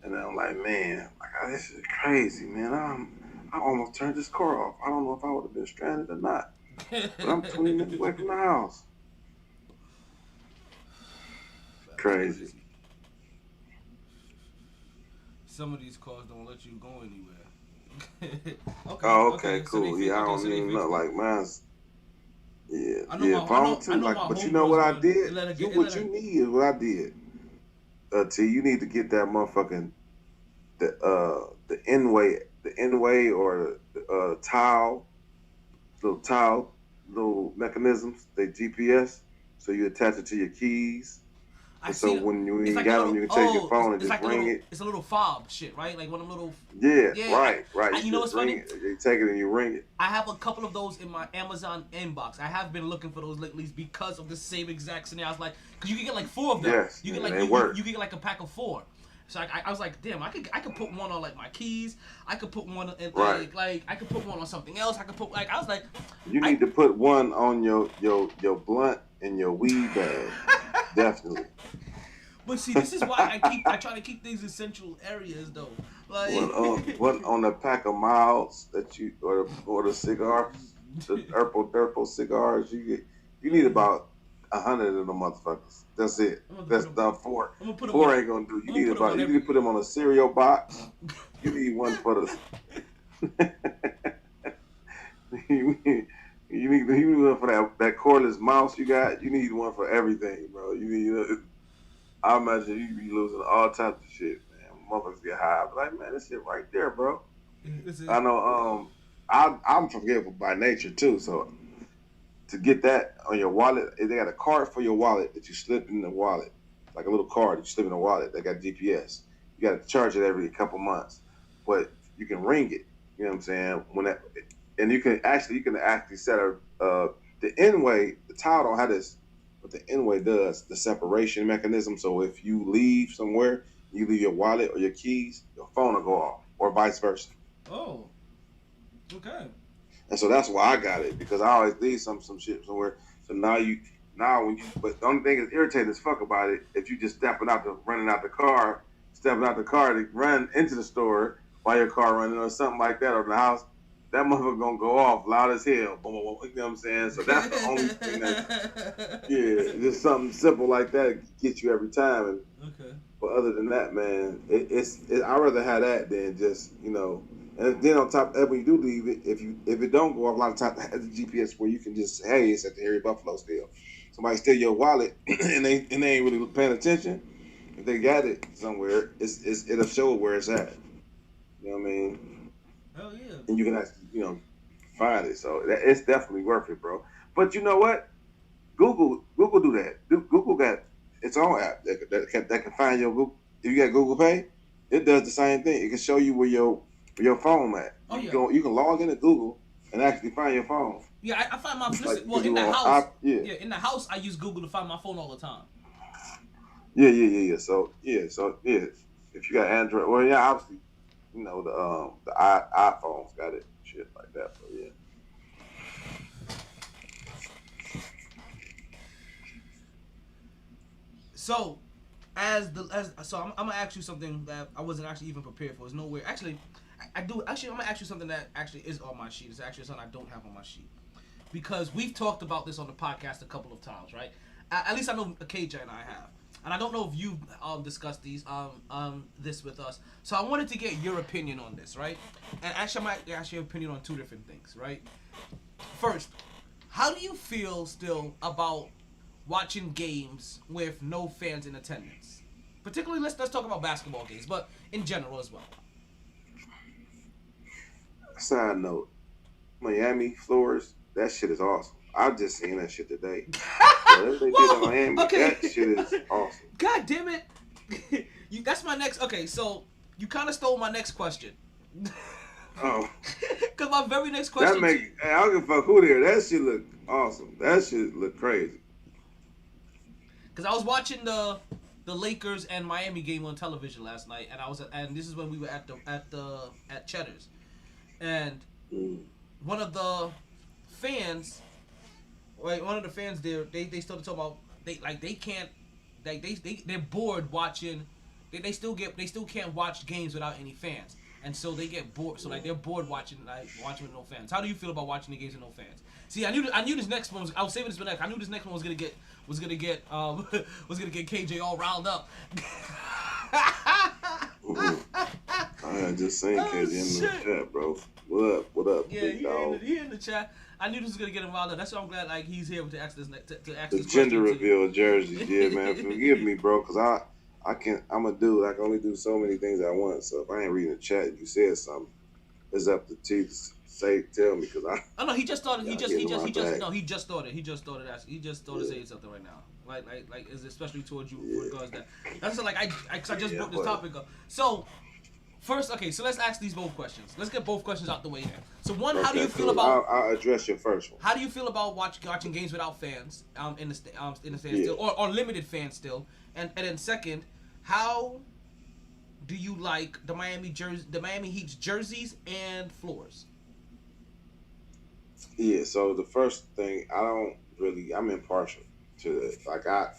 and then I'm like, man, this is crazy, man. I almost turned this car off. I don't know if I would have been stranded or not. But I'm 20 minutes away from the house. Crazy. Some of these cars don't let you go anywhere. Okay, cool. So I don't even know. Like mine's. Yeah, but you know what I did? What you need is what I did. You need to get that motherfucking the N-way or the little mechanisms. They GPS, so you attach it to your keys. So when you ain't got them, you can take your phone and just ring it. It's a little fob shit, right? Like one of them little. Yeah. Right. You know what's funny? You take it and you ring it. I have a couple of those in my Amazon inbox. I have been looking for those lately because of the same exact scenario. I was like, because you can get like 4 of them. Yes, you get like a pack of 4. So I was like, damn, I could put one on like my keys. I could put one in like I could put one on something else. I could put I was like, you need to put one on your blunt and your weed bag. Definitely. But see, this is why I try to keep these essential areas though. Like one on a pack of miles that you or the cigars, the Urpo cigars. You need about 100 of them motherfuckers. That's it. That's done for. 4 ain't gonna do. You need to put them on a cereal box. You need one for the. You need one for that cordless mouse you got. You need one for everything, bro. You need. I imagine you be losing all types of shit, man. Motherfuckers get high. I'm like, man, this shit right there, bro. I know. I'm forgetful by nature too, so to get that on your wallet, they got a card for your wallet that you slip in the wallet, like a little card that you slip in the wallet that got GPS. You got to charge it every couple months, but you can ring it. You know what I'm saying? And you can actually set the N-way. The towel don't have this, but the N-way does the separation mechanism. So if you leave somewhere, you leave your wallet or your keys, your phone will go off, or vice versa. Oh, okay. And so that's why I got it, because I always leave some shit somewhere. So but the only thing that's irritating as fuck about it, if you just stepping out to run into the store while your car running or something like that, or the house, that motherfucker gonna go off loud as hell. Boom, boom, boom, you know what I'm saying? So that's the only thing just something simple like that gets you every time. And but other than that, man, I'd rather have that than just, and then on top of that, when you do leave it, if it don't go off, a lot of times it has the GPS where you can just say, hey, it's at the Harry Buffalo still. Somebody steal your wallet and they ain't really paying attention. if they got it somewhere, it'll show where it's at. You know what I mean? Hell yeah. And you can actually, find it. So it's definitely worth it, bro. But you know what? Google do that. Google got its own app that can find your Google. If you got Google Pay, it does the same thing. It can show you where your phone at. Oh, yeah. You can log into Google and actually find your phone. Yeah, I find my Like, in the house. yeah, in the house, I use Google to find my phone all the time. Yeah. So if you got Android, well, yeah, obviously, the iPhones got it, shit like that. But yeah. So, I'm gonna ask you something that I wasn't actually even prepared for. It's nowhere. Actually, I do. Actually, I'm gonna ask you something that actually is on my sheet. It's actually something I don't have on my sheet because we've talked about this on the podcast a couple of times, right? At least I know KJ and I have, and I don't know if you've discussed this with us. So I wanted to get your opinion on this, right? And actually, I might ask your opinion on two different things, right? First, how do you feel still about watching games with no fans in attendance? Particularly, let's talk about basketball games, but in general as well. Side note, Miami floors, that shit is awesome. I've just seen that shit today. They did in Miami. Okay. That shit is awesome. God damn it! That's my next. Okay, so you kind of stole my next question. Oh. Because my very next question. I don't give a fuck who there. That shit look awesome. That shit look crazy. Because I was watching the Lakers and Miami game on television last night, and this is when we were at Cheddar's, and one of the fans there, they started talking about they're bored watching. They still can't watch games without any fans, and so they get bored. So they're bored watching with no fans. How do you feel about watching the games with no fans? See, I knew this next one I was saving this for next. I knew this next one was gonna get KJ all riled up. I just seen KJ in the chat, bro. What up, Yeah, big dog? he in the chat. I knew this was gonna get him riled up. That's why I'm glad he's here to ask this The gender reveal jerseys, yeah, man. Forgive me, bro, because I'm a dude. I can only do so many things at once. So if I ain't reading the chat and you said something, it's up to T to tell me, because I. Oh no, he just started. He just started. He just started saying something right now. Like especially towards you regards that. That's like I just brought this topic up. So first, okay, so let's ask these both questions. Let's get both questions out the way there. So one, how do you feel about? I'll address your first one. How do you feel about watching games without fans in the stands still, or limited fans still? And then second, how do you like the Miami Heat's jerseys and floors? Yeah, so the first thing, I'm impartial to it. Like I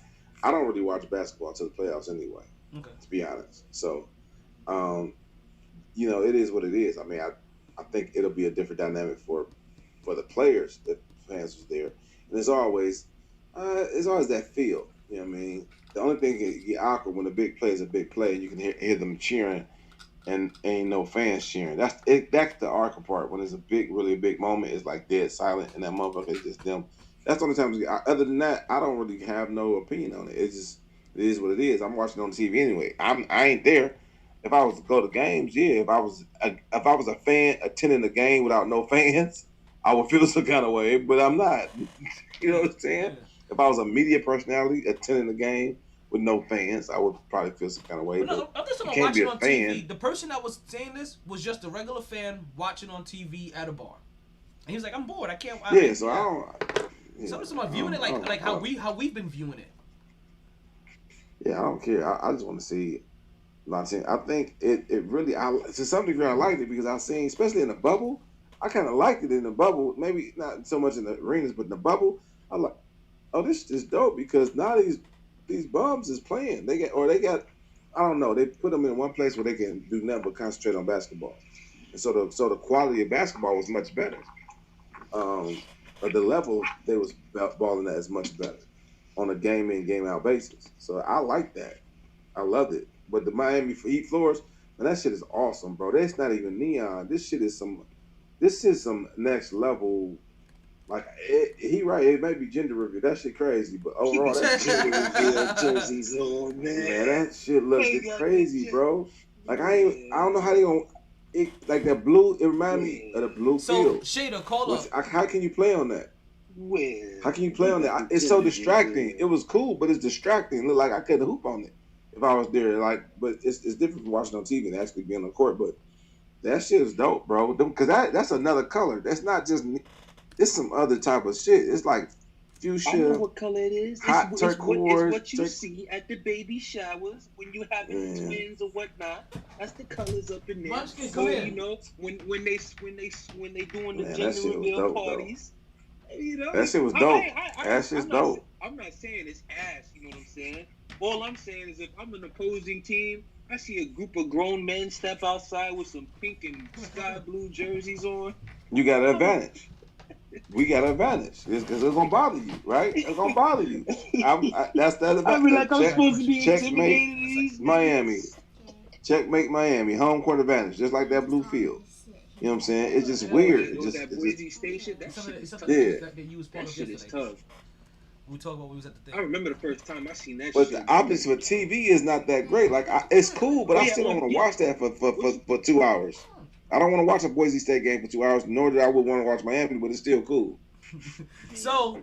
don't really watch basketball until the playoffs anyway. Okay. To be honest. So, it is what it is. I mean, I think it'll be a different dynamic for the players that fans was there. And there's always that feel. You know what I mean? The only thing that get awkward when a big play is a big play, and you can hear them cheering, and ain't no fans cheering. That's the awkward part. When it's really big moment, it's like dead silent, and that motherfucker is just them. That's the only time. Other than that, I don't really have no opinion on it. It is what it is. I'm watching on TV anyway. I ain't there. If I was to go to games, yeah. If I was a fan attending the game without no fans, I would feel some kind of way. But I'm not. You know what I'm saying? Yeah. If I was a media personality attending the game with no fans, I would probably feel some kind of way. No, I'm just talking about watching on TV. The person that was saying this was just a regular fan watching on TV at a bar, and he was like, "I'm bored. I can't." I don't. Yeah. Someone viewing it like how we've been viewing it. Yeah, I don't care. I just want to see. I think it really. To some degree, I liked it because I've seen, especially in the bubble. I kind of liked it in the bubble. Maybe not so much in the arenas, but in the bubble, I like. Oh, this is dope because now these bums is playing. They got. I don't know. They put them in one place where they can do nothing but concentrate on basketball, and so the quality of basketball was much better. But the level they was balling at is much better on a game in, game out basis. So I like that. I loved it. But the Miami Heat floors, man, that shit is awesome, bro. That's not even neon. This is some next level. Like he right. It may be gender reveal. That shit crazy, but overall, that shit jerseys on, man, that shit looks crazy, bro. Like I don't know how they gonna. Like that blue, it remind me of the blue field. Shader, call up. How can you play on that? How can you play on that? It's so distracting. It was cool, but it's distracting. Look like I couldn't hoop on it if I was there. Like, but it's different from watching on TV and actually being on court. But that shit is dope, bro. Because that's another color. That's not just. It's some other type of shit. It's like fuchsia. I know what color it is. Hot turquoise. It's what you see at the baby showers when you have twins or whatnot. That's the colors up in there. Munchkin, so you know when they doing the gender reveal parties. You know, that shit was dope. That shit's dope. I'm not saying it's ass. You know what I'm saying? All I'm saying is if I'm an opposing team, I see a group of grown men step outside with some pink and sky blue jerseys on. You got an advantage. We got an advantage. Because it's gonna bother you, right? It's gonna bother you. That's the advantage. I mean, like I'm supposed to be intimidated. Miami. Checkmate Miami. Home court advantage, just like that blue field. You know what I'm saying? It's just weird. It's just, that Boise Station. That shit is tough. That shit is tough. We talked about we was at the thing. I remember the first time I seen that. But shit. the optics for TV is not that great. Like it's cool, but I still don't want to watch that for 2 hours. I don't want to watch a Boise State game for 2 hours, nor did I would want to watch Miami, but it's still cool. So,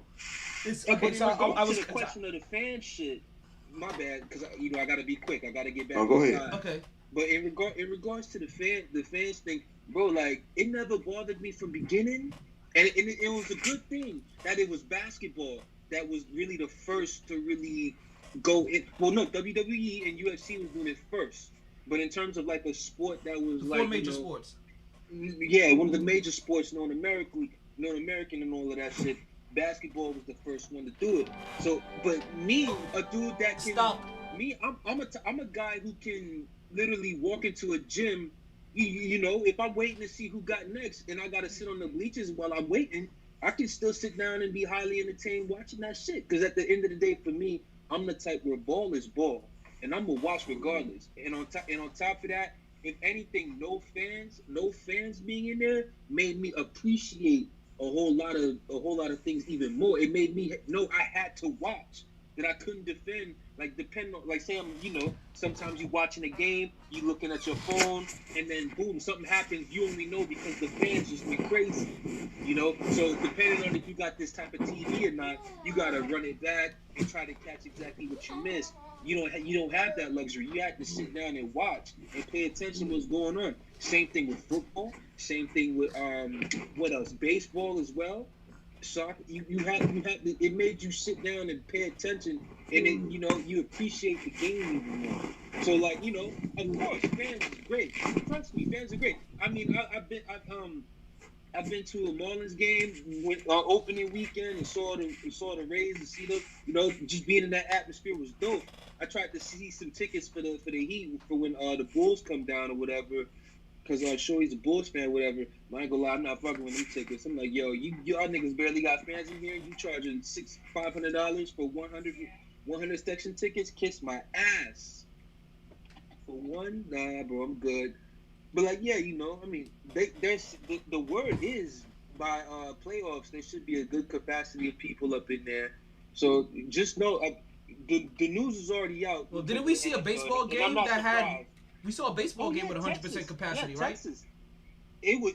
it's okay. So I was the question of the fan shit. My bad, because I got to be quick. I got to get back. Oh, go ahead. Okay. But in regards to the fans thing, bro, like it never bothered me from beginning, and it was a good thing that it was basketball that was really the first to really go in. Well, no, WWE and UFC was doing it first, but in terms of like a sport that was four major sports. Yeah, one of the major sports known American and all of that shit. Basketball was the first one to do it. So, but me, a dude that can me, I'm a guy who can literally walk into a gym. You know, if I'm waiting to see who got next, and I gotta sit on the bleachers while I'm waiting, I can still sit down and be highly entertained watching that shit. Because at the end of the day, for me, I'm the type where ball is ball, and I'm gonna watch regardless. And on top of that, if anything, no fans being in there made me appreciate a whole lot of things even more. It made me know I had to watch, that I couldn't defend. Like say I'm, you know, sometimes you watching a game, you looking at your phone, and then boom, something happens. You only know because the fans just went crazy, you know. So depending on if you got this type of TV or not, you gotta run it back and try to catch exactly what you missed. You don't have that luxury. You have to sit down and watch and pay attention to what's going on. Same thing with football. Same thing with what else? Baseball as well. Soccer. You have to, it made you sit down and pay attention, and then you know you appreciate the game even more. So like, you know, of course fans are great. Trust me, fans are great. I mean, I've been to a Marlins game with opening weekend and saw the Rays and see them. You know, just being in that atmosphere was dope. I tried to see some tickets for the Heat for when the Bulls come down or whatever. Cause sure he's a Bulls fan, whatever. I ain't gonna lie, I'm not fucking with them tickets. I'm like, yo, y'all niggas barely got fans in here. You charging $500 for 100 section tickets? Kiss my ass. For one, nah, bro, I'm good. But like, yeah, you know, I mean, the word is by playoffs there should be a good capacity of people up in there. So just know the news is already out. Well, didn't we see a baseball game that had? We saw a baseball game with 100% capacity, right? Texas. It was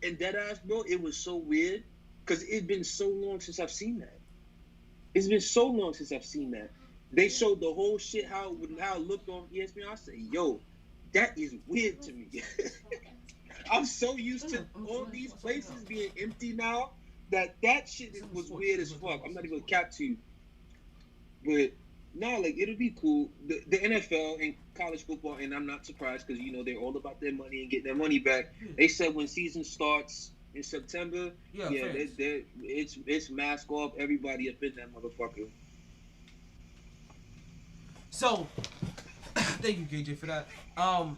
in dead ass, bro. It was so weird because it's been so long since I've seen that. It's been so long since I've seen that. They showed the whole shit how it looked on ESPN. I said, yo, that is weird to me. I'm so used to all these places being empty now that shit was weird as fuck. I'm not even gonna cap to you, but. No, like it'll be cool. The NFL and college football, and I'm not surprised because you know they're all about their money and getting their money back. They said when season starts in September, it's mask off, everybody up in that motherfucker. So, thank you, KJ, for that. I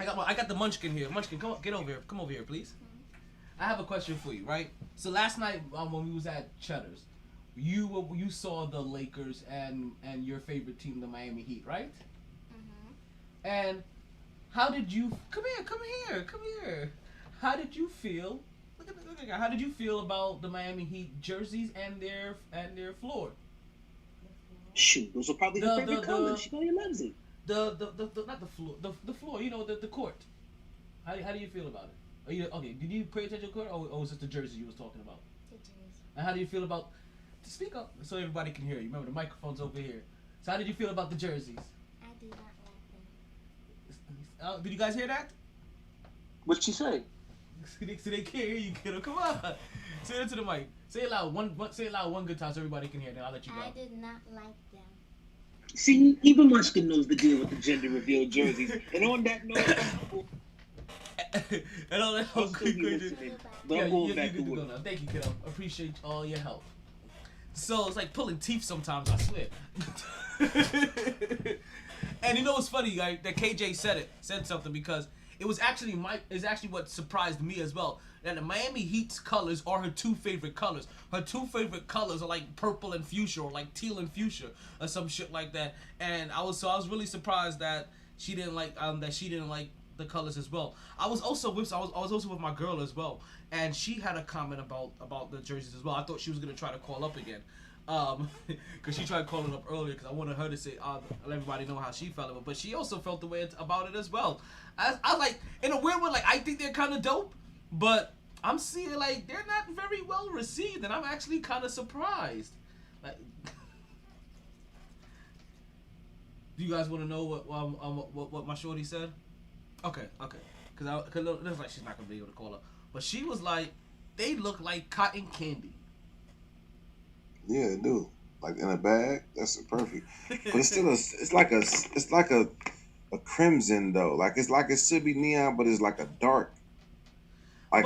got the Munchkin here. Munchkin, come over here, please. I have a question for you, right? So last night when we was at Cheddar's. You saw the Lakers and your favorite team, the Miami Heat, right? Mm-hmm. And how did you come here? How did you feel? look at the guy. How did you feel about the Miami Heat jerseys and their floor? Shoot, those are probably her favorite colors. She probably loves it. Not the floor. The floor. You know, the court. How do you feel about it? Are you okay? Did you pay attention to the court, or was it the jersey you was talking about? The jersey. And how do you feel about? Speak up so everybody can hear you. Remember the microphone's over here. So how did you feel about the jerseys? I do not like them. Did you guys hear that? What'd she say? So they can't hear you, kiddo. Come on. Say it to the mic. Say it loud. Say it loud one good time so everybody can hear. Then I'll let you go. I did not like them. See, even Munchkin knows the deal with the gender reveal jerseys. And on that note, and all that I'll still be listening. But I'm going back to work. Thank you, kiddo. Appreciate all your help. So it's like pulling teeth sometimes, I swear. And you know what's funny, guys? That KJ said something because it was actually what surprised me as well. That the Miami Heat's colors are her two favorite colors. Her two favorite colors are like purple and fuchsia, or like teal and fuchsia, or some shit like that. And I was really surprised that she didn't like the colors as well. I was also with my girl as well, and she had a comment about the jerseys as well. I thought she was gonna try to call up again, because she tried calling up earlier because I wanted her to say let everybody know how she felt about it. But she also felt the way about it as well. I like, in a weird way, like I think they're kind of dope, but I'm seeing like they're not very well received, and I'm actually kind of surprised. Like, do you guys want to know what my shorty said? Okay. Because it looks like she's not gonna be able to call up, but she was like, they look like cotton candy. Yeah, they do. Like in a bag, that's perfect. But it's still it's like a crimson though. Like it should be neon, but it's like a dark. Like,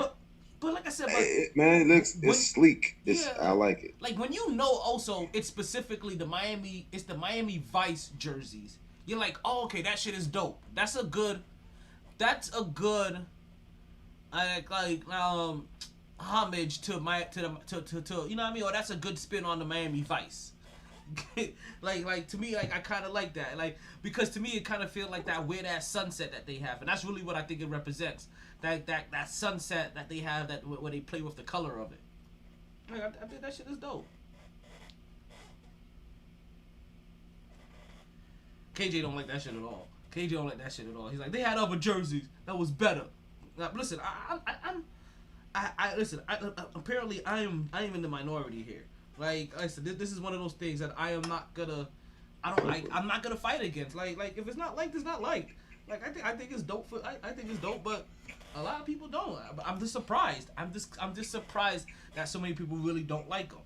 but like I said, it's sleek. I like it. Like when you know also it's specifically the Miami Vice jerseys. You're like, oh, okay, that shit is dope. That's a good homage to you know what I mean, or that's a good spin on the Miami Vice. like to me, like I kind of like that, like because to me it kind of feels like that weird ass sunset that they have, and that's really what I think it represents. That sunset that they have, that where they play with the color of it. Like, I think that shit is dope. KJ don't like that shit at all. KJ don't like that shit at all. He's like, they had other jerseys that was better. Now, listen, apparently I am in the minority here. Like I said, this is one of those things that I'm not gonna fight against. Like if it's not liked, it's not liked. Like I think it's dope I think it's dope, but a lot of people don't. I'm just surprised. I'm just surprised that so many people really don't like them.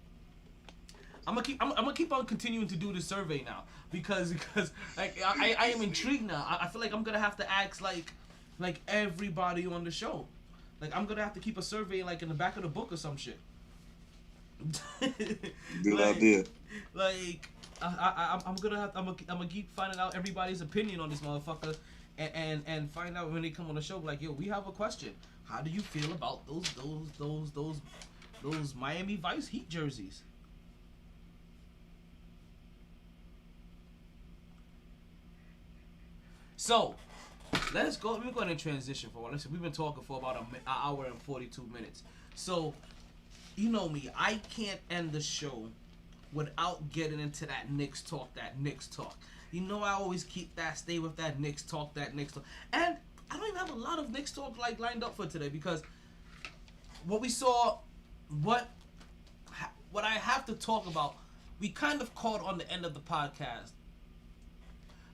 I'm gonna keep on continuing to do this survey now because like I am intrigued now. I feel like I'm gonna have to ask like everybody on the show. Like I'm gonna have to keep a survey like in the back of the book or some shit. Good idea. Like I'm gonna keep finding out everybody's opinion on this motherfucker, and find out when they come on the show. Like, yo, we have a question. How do you feel about those Miami Vice Heat jerseys? So, let's go. Let me go ahead and transition for a while. Listen, we've been talking for about an hour and 42 minutes. So, you know me, I can't end the show without getting into that Knicks talk. You know I always stay with that Knicks talk. And I don't even have a lot of Knicks talk like lined up for today because what we saw, what I have to talk about, we kind of caught on the end of the podcast.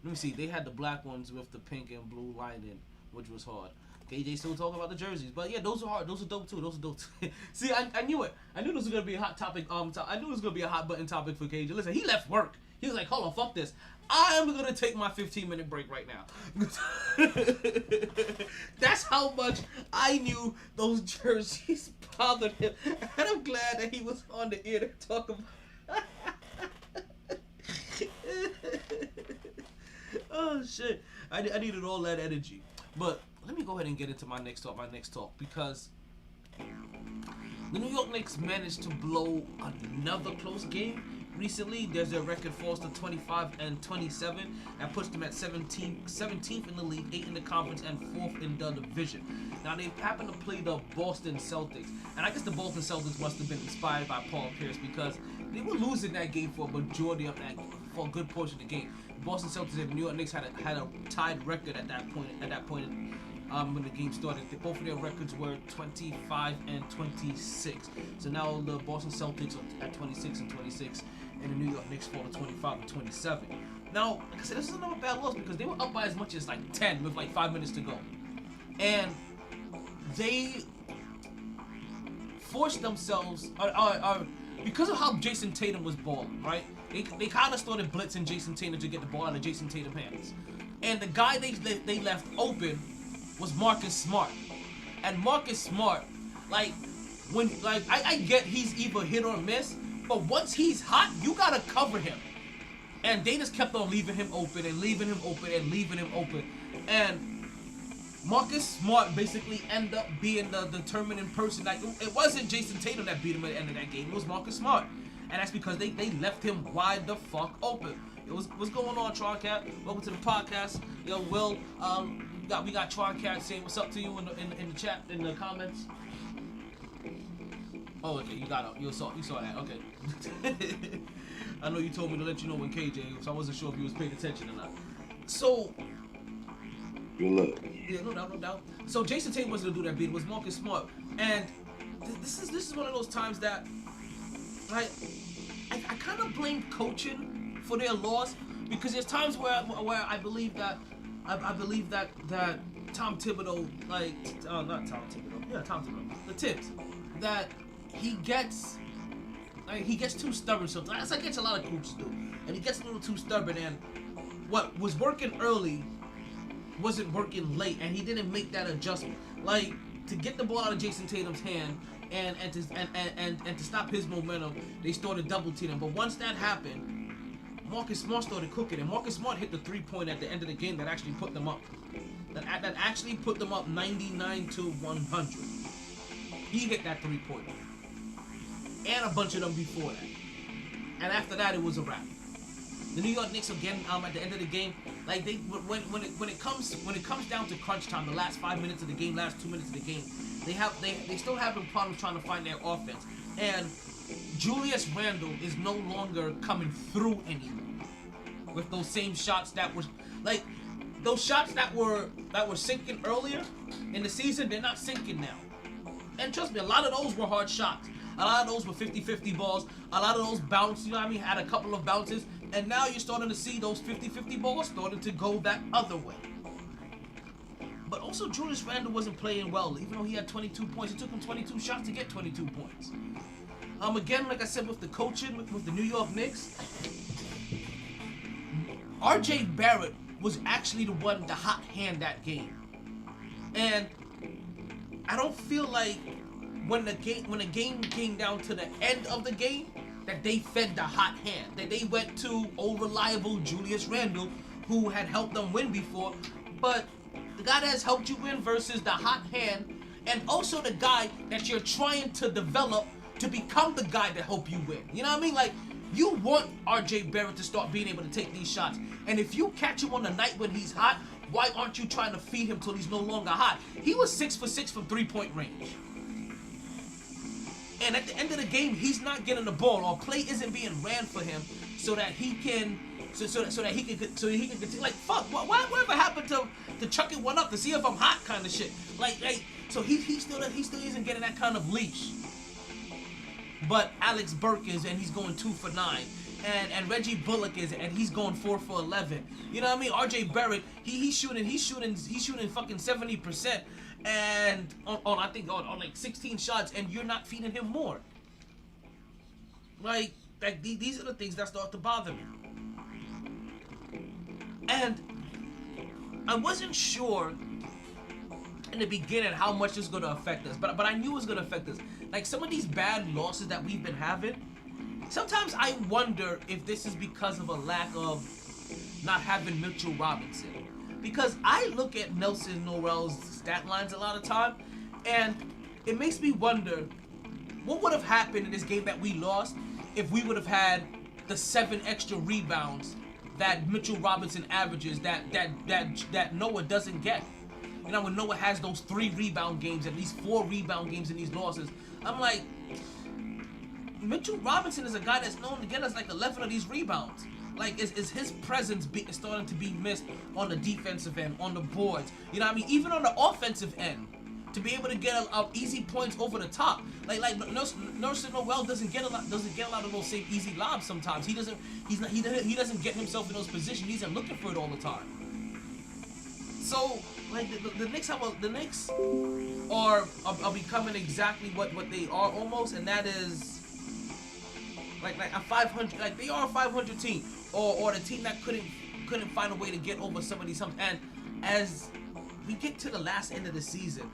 Let me see. They had the black ones with the pink and blue lining, which was hard. KJ still talking about the jerseys, but yeah, those are hard. Those are dope too. See, I knew it. I knew this was gonna be a hot topic. I knew it was gonna be a hot button topic for KJ. Listen, he left work. He was like, "Hold on, fuck this. I am gonna take my 15-minute break right now." That's how much I knew those jerseys bothered him, and I'm glad that he was on the air to talk about. Oh shit! I needed all that energy, but let me go ahead and get into my next talk because The New York Knicks managed to blow another close game recently. There's their record falls to 25-27. That puts them at 17th in the league, 8th in the conference, and 4th in the division. Now they happen to play the Boston Celtics, and I guess the Boston Celtics must have been inspired by Paul Pierce because they were losing that game for a majority of that, for a good portion of the game. The Boston Celtics and the New York Knicks had a tied record at that point. When the game started, both of their records were 25-26. So now the Boston Celtics are at 26-26, and the New York Knicks fall to 25-27. Now, like I said, this is another bad loss because they were up by as much as like 10 with like 5 minutes to go, and they forced themselves, because of how Jason Tatum was balling, right? They kind of started blitzing Jason Tatum to get the ball out of Jason Tatum's hands, and the guy they left open was Marcus Smart. And Marcus Smart, I get he's either hit or miss, but once he's hot, you gotta cover him. And they just kept on leaving him open and leaving him open and leaving him open. And Marcus Smart basically ended up being the determining person. Like, it wasn't Jason Tatum that beat him at the end of that game, it was Marcus Smart. And that's because they left him wide the fuck open. What's going on, Tron Cat? Welcome to the podcast. Yo, Will, we got Tron Cat saying what's up to you in the chat, in the comments. Oh, okay, you saw that, okay. I know you told me to let you know when KJ, so I wasn't sure if you was paying attention or not. So, good luck. Yeah, no doubt. So Jason Tatum wasn't gonna do that beat, it was Marcus Smart. And this is one of those times that I kind of blame coaching for their loss, because there's times where I believe that Tom Thibodeau, not Tom Thibodeau, yeah, Tom Thibodeau, the Tibbs, that he gets too stubborn sometimes. I guess a lot of coaches do, and he gets a little too stubborn, and what was working early wasn't working late, and he didn't make that adjustment. Like, to get the ball out of Jason Tatum's hand and to stop his momentum, they started double teaming. But once that happened, Marcus Smart started cooking, and Marcus Smart hit the 3-pointer at the end of the game that actually put them up. That actually put them up 99-100. He hit that 3-pointer, and a bunch of them before that. And after that, it was a wrap. The New York Knicks again, at the end of the game, like when it comes down to crunch time, the last 5 minutes of the game, last 2 minutes of the game, they still having problems trying to find their offense. And Julius Randle is no longer coming through anymore with those same shots that were like those shots that were sinking earlier in the season. They're not sinking now. And trust me, a lot of those were hard shots. A lot of those were 50-50 balls. A lot of those bounced, you know what I mean, had a couple of bounces. And now you're starting to see those 50-50 balls starting to go that other way. But also, Julius Randle wasn't playing well. Even though he had 22 points, it took him 22 shots to get 22 points. Again, like I said, with the coaching, with the New York Knicks, R.J. Barrett was actually the hot hand that game. And I don't feel like when the game came down to the end of the game, that they fed the hot hand, that they went to old reliable Julius Randle, who had helped them win before, but the guy that has helped you win versus the hot hand, and also the guy that you're trying to develop to become the guy to help you win. You know what I mean? Like, you want R.J. Barrett to start being able to take these shots, and if you catch him on the night when he's hot, why aren't you trying to feed him till he's no longer hot? He was 6 for 6 from 3-point range. And at the end of the game, he's not getting the ball, or play isn't being ran for him, so that he can continue. Like, fuck, whatever happened to chucking one up to see if I'm hot kind of shit. So he still isn't getting that kind of leash. But Alex Burke is, and he's going 2 for 9. And Reggie Bullock is, and he's going 4 for 11. You know what I mean? R.J. Barrett, he's shooting fucking 70%, and on like 16 shots, and you're not feeding him more. Like these are the things that start to bother me. And I wasn't sure in the beginning how much it's going to affect us, but I knew it was going to affect us. Like, some of these bad losses that we've been having, sometimes I wonder if this is because of a lack of not having Mitchell Robinson. Because I look at Nelson Noel's stat lines a lot of time, and it makes me wonder, what would have happened in this game that we lost if we would have had the 7 extra rebounds that Mitchell Robinson averages that Noah doesn't get? You know, when Noah has those 3 rebound games, at least 4 rebound games in these losses, I'm like, Mitchell Robinson is a guy that's known to get us like 11 of these rebounds. Like, is his presence starting to be missed on the defensive end, on the boards? You know what I mean? Even on the offensive end, to be able to get easy points over the top. Like Nerlens Noel doesn't get a lot of those same easy lobs sometimes. He doesn't get himself in those positions. He's not looking for it all the time. So, like, the Knicks are becoming exactly what they are almost, and that is like a 500. Like, they are a 500 team, or the team that couldn't find a way to get over some of these humps. And as we get to the last end of the season,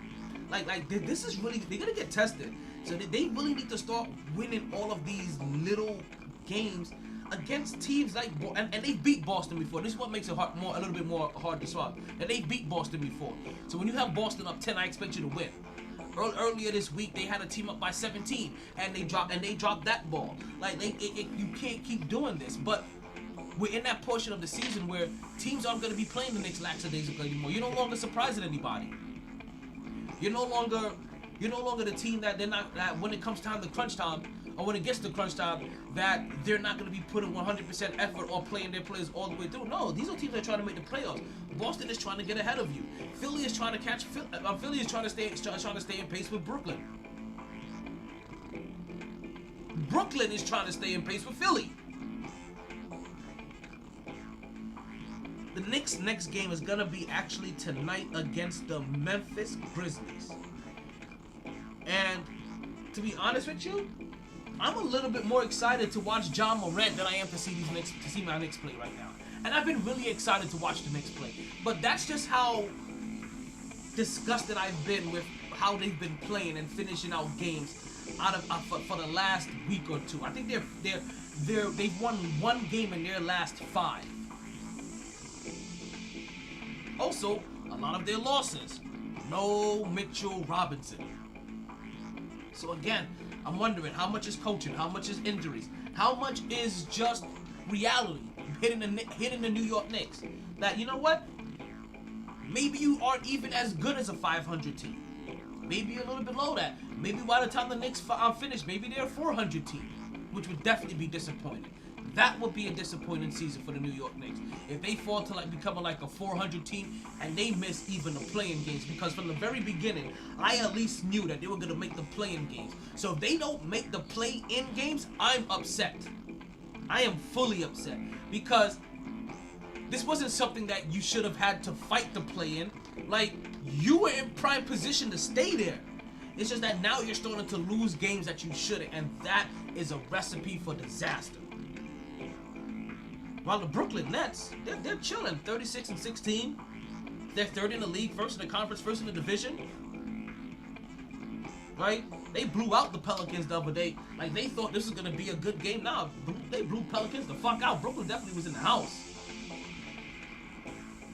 like this is really, they're gonna get tested. So they really need to start winning all of these little games against teams like, and they beat Boston before. This is what makes it a little bit more hard to swallow. And they beat Boston before. So when you have Boston up 10, I expect you to win. Earlier this week, they had a team up by 17, and they dropped that ball. Like, you can't keep doing this. But we're in that portion of the season where teams aren't going to be playing the Knicks lackadaisical anymore. You're no longer surprising anybody. You're no longer the team that that when it comes time to crunch time, or when it gets to crunch time, that they're not going to be putting 100% effort or playing their players all the way through. No, these are teams that are trying to make the playoffs. Boston is trying to get ahead of you. Philly is trying to catch. Philly is trying to stay in pace with Brooklyn. Brooklyn is trying to stay in pace with Philly. The Knicks' next game is gonna be actually tonight against the Memphis Grizzlies. And to be honest with you, I'm a little bit more excited to watch John Morant than I am to see my Knicks play right now. And I've been really excited to watch the Knicks play. But that's just how disgusted I've been with how they've been playing and finishing out games for the last week or two. I think they've won 1 game in their last 5. Also, a lot of their losses, no Mitchell Robinson. So again, I'm wondering how much is coaching, how much is injuries, how much is just reality hitting the New York Knicks. That, you know what? Maybe you aren't even as good as a 500 team. Maybe you're a little bit below that. Maybe by the time the Knicks finish, maybe they're a 400 team, which would definitely be disappointing. That would be a disappointing season for the New York Knicks. If they fall to becoming like a 400 team and they miss even the play-in games, because from the very beginning, I at least knew that they were going to make the play-in games. So if they don't make the play-in games, I'm upset. I am fully upset, because this wasn't something that you should have had to fight to play in. Like, you were in prime position to stay there. It's just that now you're starting to lose games that you shouldn't, and that is a recipe for disaster. While the Brooklyn Nets, they're chilling, 36-16. They're 3rd in the league, 1st in the conference, 1st in the division. Right? They blew out the Pelicans the other day. Like, they thought this was gonna be a good game. Nah, they blew Pelicans the fuck out. Brooklyn definitely was in the house.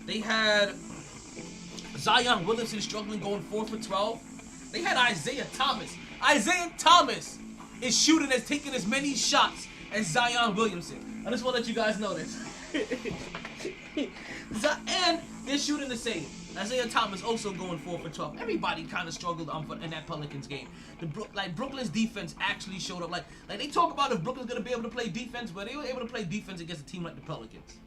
They had Zion Williamson struggling, going 4 for 12. They had Isaiah Thomas. Isaiah Thomas is shooting as taking as many shots as Zion Williamson. I just want to let you guys know this. And they're shooting the same. Isaiah Thomas also going 4 for 12. Everybody kind of struggled in that Pelicans game. Brooklyn's defense actually showed up. Like they talk about if Brooklyn's gonna be able to play defense, but they were able to play defense against a team like the Pelicans.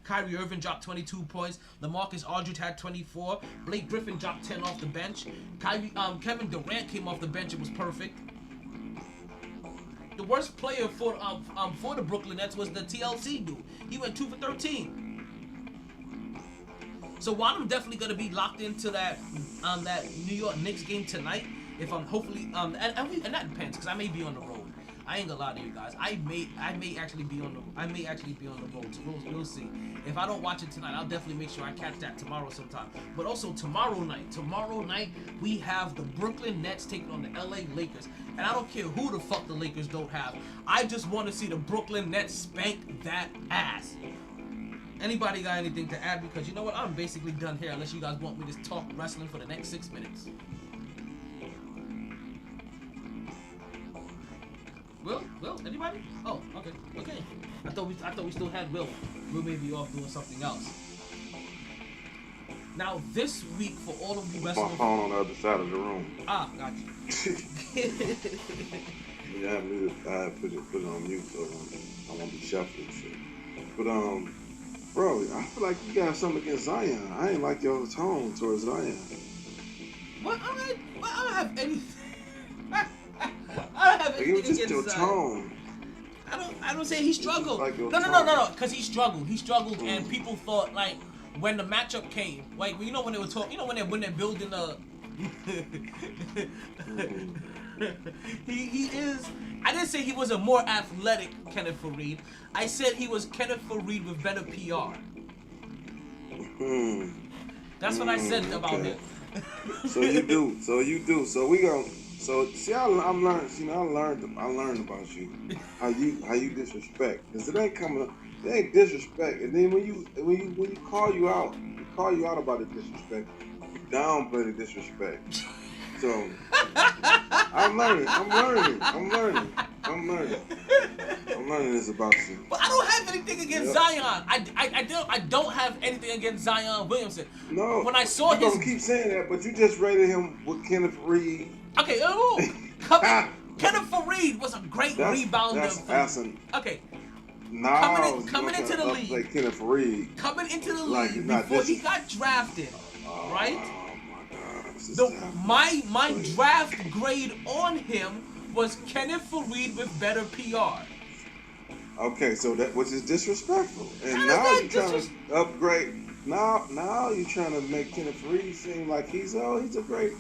Kyrie Irving dropped 22 points. LaMarcus Aldridge had 24. Blake Griffin dropped 10 off the bench. Kevin Durant came off the bench. It was perfect. The worst player for the Brooklyn Nets was the TLC dude. He went 2 for 13. So while I'm definitely gonna be locked into that New York Knicks game tonight, if I'm hopefully and that depends, because I may be on the road. I ain't gonna lie to you guys. I may actually be on the road. So we'll see. If I don't watch it tonight, I'll definitely make sure I catch that tomorrow sometime. But also tomorrow night we have the Brooklyn Nets taking on the LA Lakers. And I don't care who the fuck the Lakers don't have. I just want to see the Brooklyn Nets spank that ass. Anybody got anything to add? Because you know what? I'm basically done here unless you guys want me to talk wrestling for the next 6 minutes. Will? Anybody? Oh, okay. I thought we still had Will. Will may be off doing something else. Now this week for all of you My wrestling. phone on the other side of the room. Ah, got you. Yeah, I put it on mute so I won't be shuffling shit. But bro, I feel like you got something against Zion. I ain't like your tone towards Zion. What? I don't have anything. I don't have Like, it anything was just against your Zion. tone. I don't say he struggled. Like your No, tone. because he struggled. He struggled, and people thought like when the matchup came, like you know when they were talking, you know when they're building a. he is. I didn't say he was a more athletic Kenneth Fareed. I said he was Kenneth Fareed with better PR. That's what I said about him. So you do. So we go. So see, I learned. You know, I learned about you. How you disrespect. Cause it ain't coming. It ain't disrespect. And then when you call you out about the disrespect. You downplay the disrespect. So I'm learning this about you. But I don't have anything against Zion. I don't have anything against Zion Williamson. No. When I saw you don't keep saying that, but you just rated him with Kenneth Fareed. Okay, Kenneth Fareed was a great rebounder. Okay. Now coming into the league. Like Kenneth Fareed. Coming into the league before he got drafted, right? Oh my God. My draft grade on him was Kenneth Fareed with better PR. Okay, so that which is disrespectful, and How now is you're that trying to upgrade. Now you're trying to make Kenneth Fareed seem like he's a great.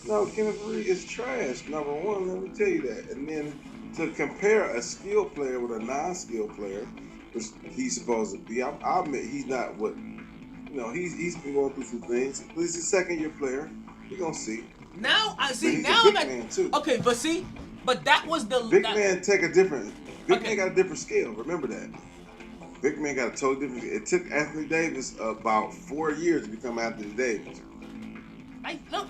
No, Kenneth Fareed is trash. Number one, let me tell you that. And then to compare a skilled player with a non-skilled player, which he's supposed to be, I admit he's not what. You know, he's been going through some things. He's a second-year player. We're gonna see. Now I see. But he's Now a big that man too. okay, but that was the Big man take a different. Big Okay. man got a different scale. Remember that. Big man got a totally different. It took Anthony Davis about 4 years to become Anthony Davis. Look,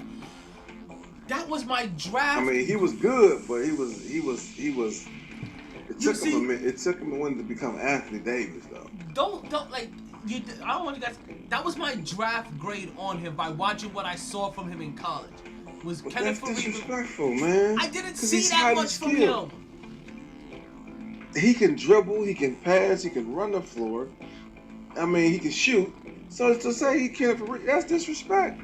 that was my draft. I mean, he was good, but he was. It You took him a minute. It took him a minute to become Anthony Davis, though. Don't like you. I don't want you guys. That was my draft grade on him by watching what I saw from him in college. Was But Kenneth that's Fareed? disrespectful, man. I didn't 'Cause see he's that highly much from skilled. him. He can dribble, he can pass, he can run the floor. I mean, he can shoot. So to say he can't, that's disrespect.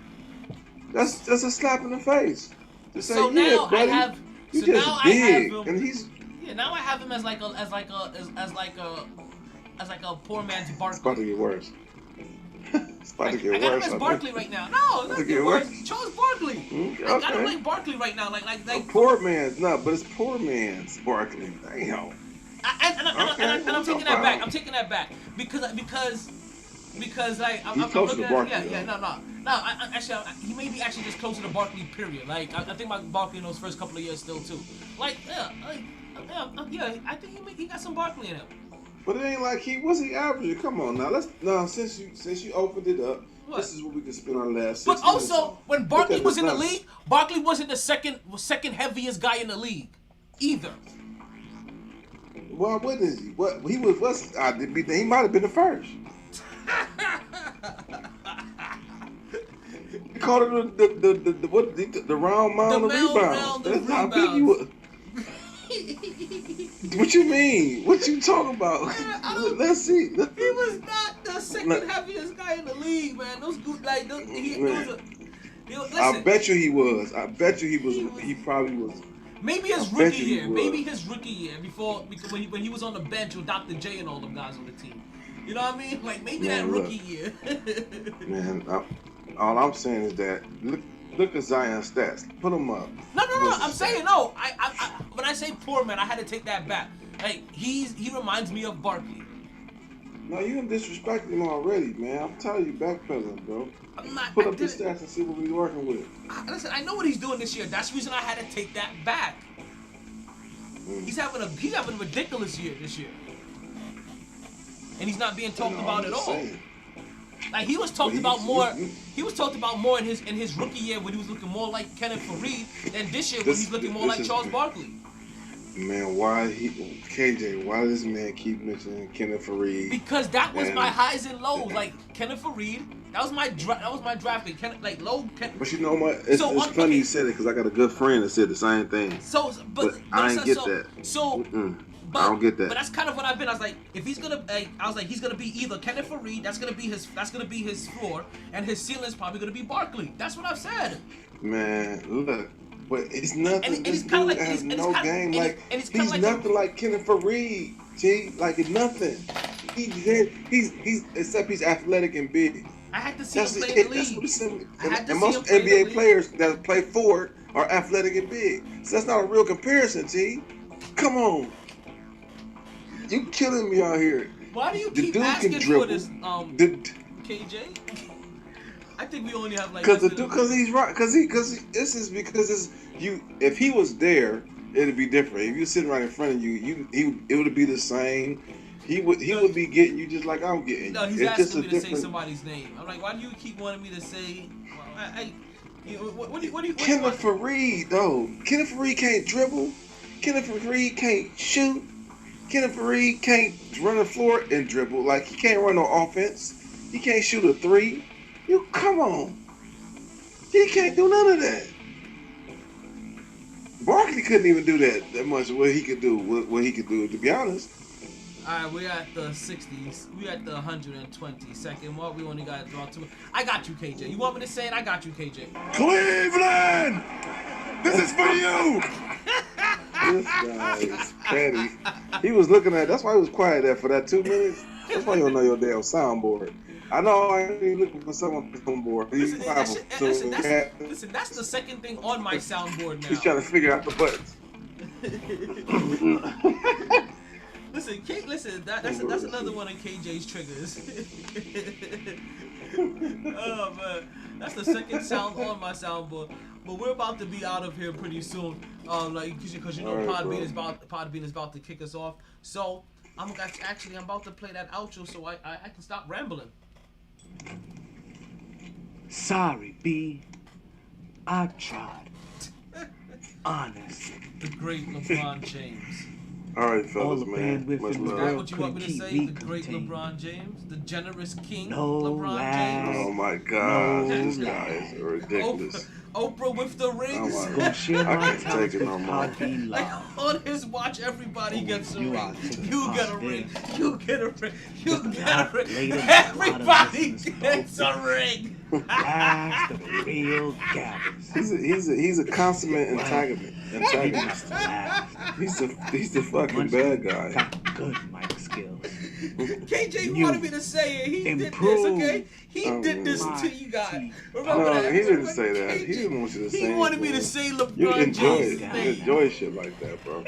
That's a slap in the face. To say, So yeah, now buddy, I have. you So just now big, I have him. and he's Yeah, now I have him as like a poor man's it's Barkley. about to get worse. It's about to I get got him worse. as I Barkley think. right now. No, it's not Get get worse. worse? Charles Barkley. Okay. I got him like Barkley right now. Like A poor man's but it's poor man's Barkley. Damn. And I'm taking that back. I'm taking that back because like I'm He's closer looking to Barkley, at he may be actually just closer to Barkley. Period. Like I think about Barkley in those first couple of years still too. I think he got some Barkley in him. But it ain't like he averaging. Come on now. Since you opened it up, What? this is what we can spend our last. But 6 minutes also, on. when Barkley Look at was the in the numbers. league, Barkley wasn't the second heaviest guy in the league, either. Why wouldn't he? What he was? He might have been the first. He called it the round mound of rebounds. That's how big he was. What you mean? What you talking about? Let's see. He was not the second heaviest guy in the league, man. Those good, like those, listen, I bet you he was. He probably was. maybe his I bet rookie you he year. was. Maybe his rookie year because when he was on the bench with Dr. J and all them guys on the team. You know what I mean? Like maybe Man, that look. rookie year. Man, all I'm saying is that look at Zion's stats. Put them up. No. I'm saying no. I when I say poor man, I had to take that back. Like he reminds me of Barkley. No, you done disrespected him already, man. I'm telling you, backpedaling, bro. I'm not. Put up the stats and see what we're working with. Listen, I know what he's doing this year. That's the reason I had to take that back. He's having a ridiculous year this year, and he's not being talked about at all. Saying. Like he was talked about more. He was talked about more in his rookie year when he was looking more like Kenneth Fareed than this year when he's looking more like Charles Barkley. Man, KJ, why does this man keep mentioning Kenneth Fareed? Because that was my highs and lows. Like Kenneth Fareed, that was my draft pick. But you know what? It's funny you said it because I got a good friend that said the same thing. But I ain't get that. I don't get that. But that's kind of what I've been. I was like, if he's gonna, I was like, he's gonna be either Kenneth Fareed. That's gonna be his floor, and his ceiling is probably gonna be Barkley. That's what I've said. Man, look. But it's nothing. And this dude has no game. He's nothing like Kenneth Fareed. G, like it's nothing. He's except he's athletic and big. I had to see him play in the league. And most NBA players that play forward are athletic and big. So that's not a real comparison, G. Come on. You killing me out here. Why do you keep asking for this, KJ? I think we only have like. Because he's right. Because if he was there, it'd be different. If you sitting right in front of you, it would be the same. He would be getting you just like I'm getting. No, he's asking me to say somebody's name. I'm like, why do you keep wanting me to say? What do you? Kenneth Fareed, though. Kenneth Fareed can't dribble. Kenneth Fareed can't shoot. Kenneth Fareed can't run the floor and dribble. Like he can't run no offense. He can't shoot a three. You come on. He can't do none of that. Barkley couldn't even do that much. What he could do, to be honest. All right, we're at the 60s. We're at the 122nd mark. We only got to draw two. I got you, KJ. You want me to say it? I got you, KJ. Cleveland! This is for you! This guy is petty. He was looking at. That's why he was quiet there for that 2 minutes. That's why you don't know your damn soundboard. I know I ain't looking for someone to soundboard. Listen, that's the second thing on my soundboard now. He's trying to figure out the buttons. Listen, that's another one of KJ's triggers. Oh man, that's the second sound on my soundboard. But we're about to be out of here pretty soon, because you know Podbean is about to kick us off. So I'm about to play that outro so I can stop rambling. Sorry, B. I tried. Honestly. The great LeBron James. All right, fellas, man. Much Is love. that what you want me to say? The great LeBron James? The generous king LeBron James? Oh my God. This guy is ridiculous. Oprah with the rings. Oh my God. I can't take it no more. On his watch, everybody gets a ring. You get a ring. You get a ring. You get a ring. Everybody gets a ring. That's the real Gabbers. He's a consummate antagonist. He's the fucking bad guy. Got good mic skills. KJ wanted me to say it. He did this, okay? He did this to you guys. Remember that? He didn't say that. He didn't want you to say it. He wanted me to say LeBron You enjoy James' it. name. You enjoy shit like that, bro.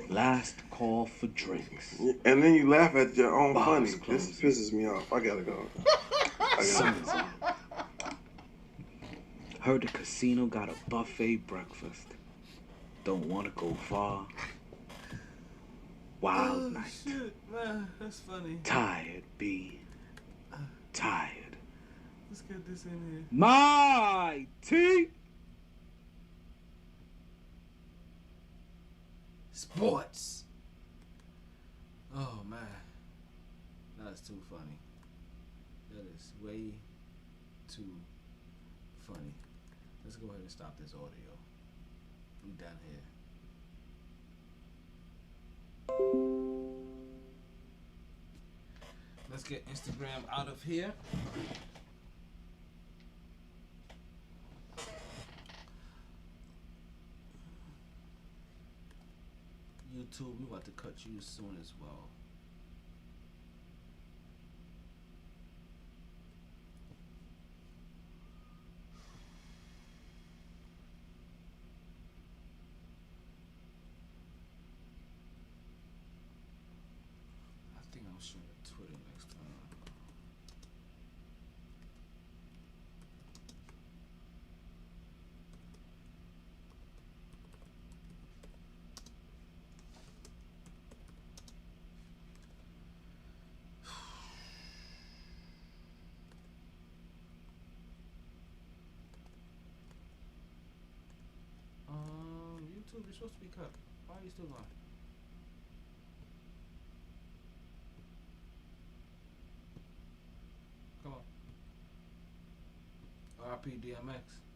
Last call for drinks. And then you laugh at your own funny. This pisses me off. I gotta go. Heard the casino got a buffet breakfast. Don't want to go far. Wild night. Shit, man, that's funny. Tired, B. Tired. Let's get this in here. MyT Sports. Oh man, that's too funny. That is way too funny. Let's go ahead and stop this audio. We done here. Let's get Instagram out of here. YouTube, we about to cut you soon as well. I think I'll show you Twitter next time. YouTube. You're supposed to be cut. Why are you still going? Come on. RP DMX.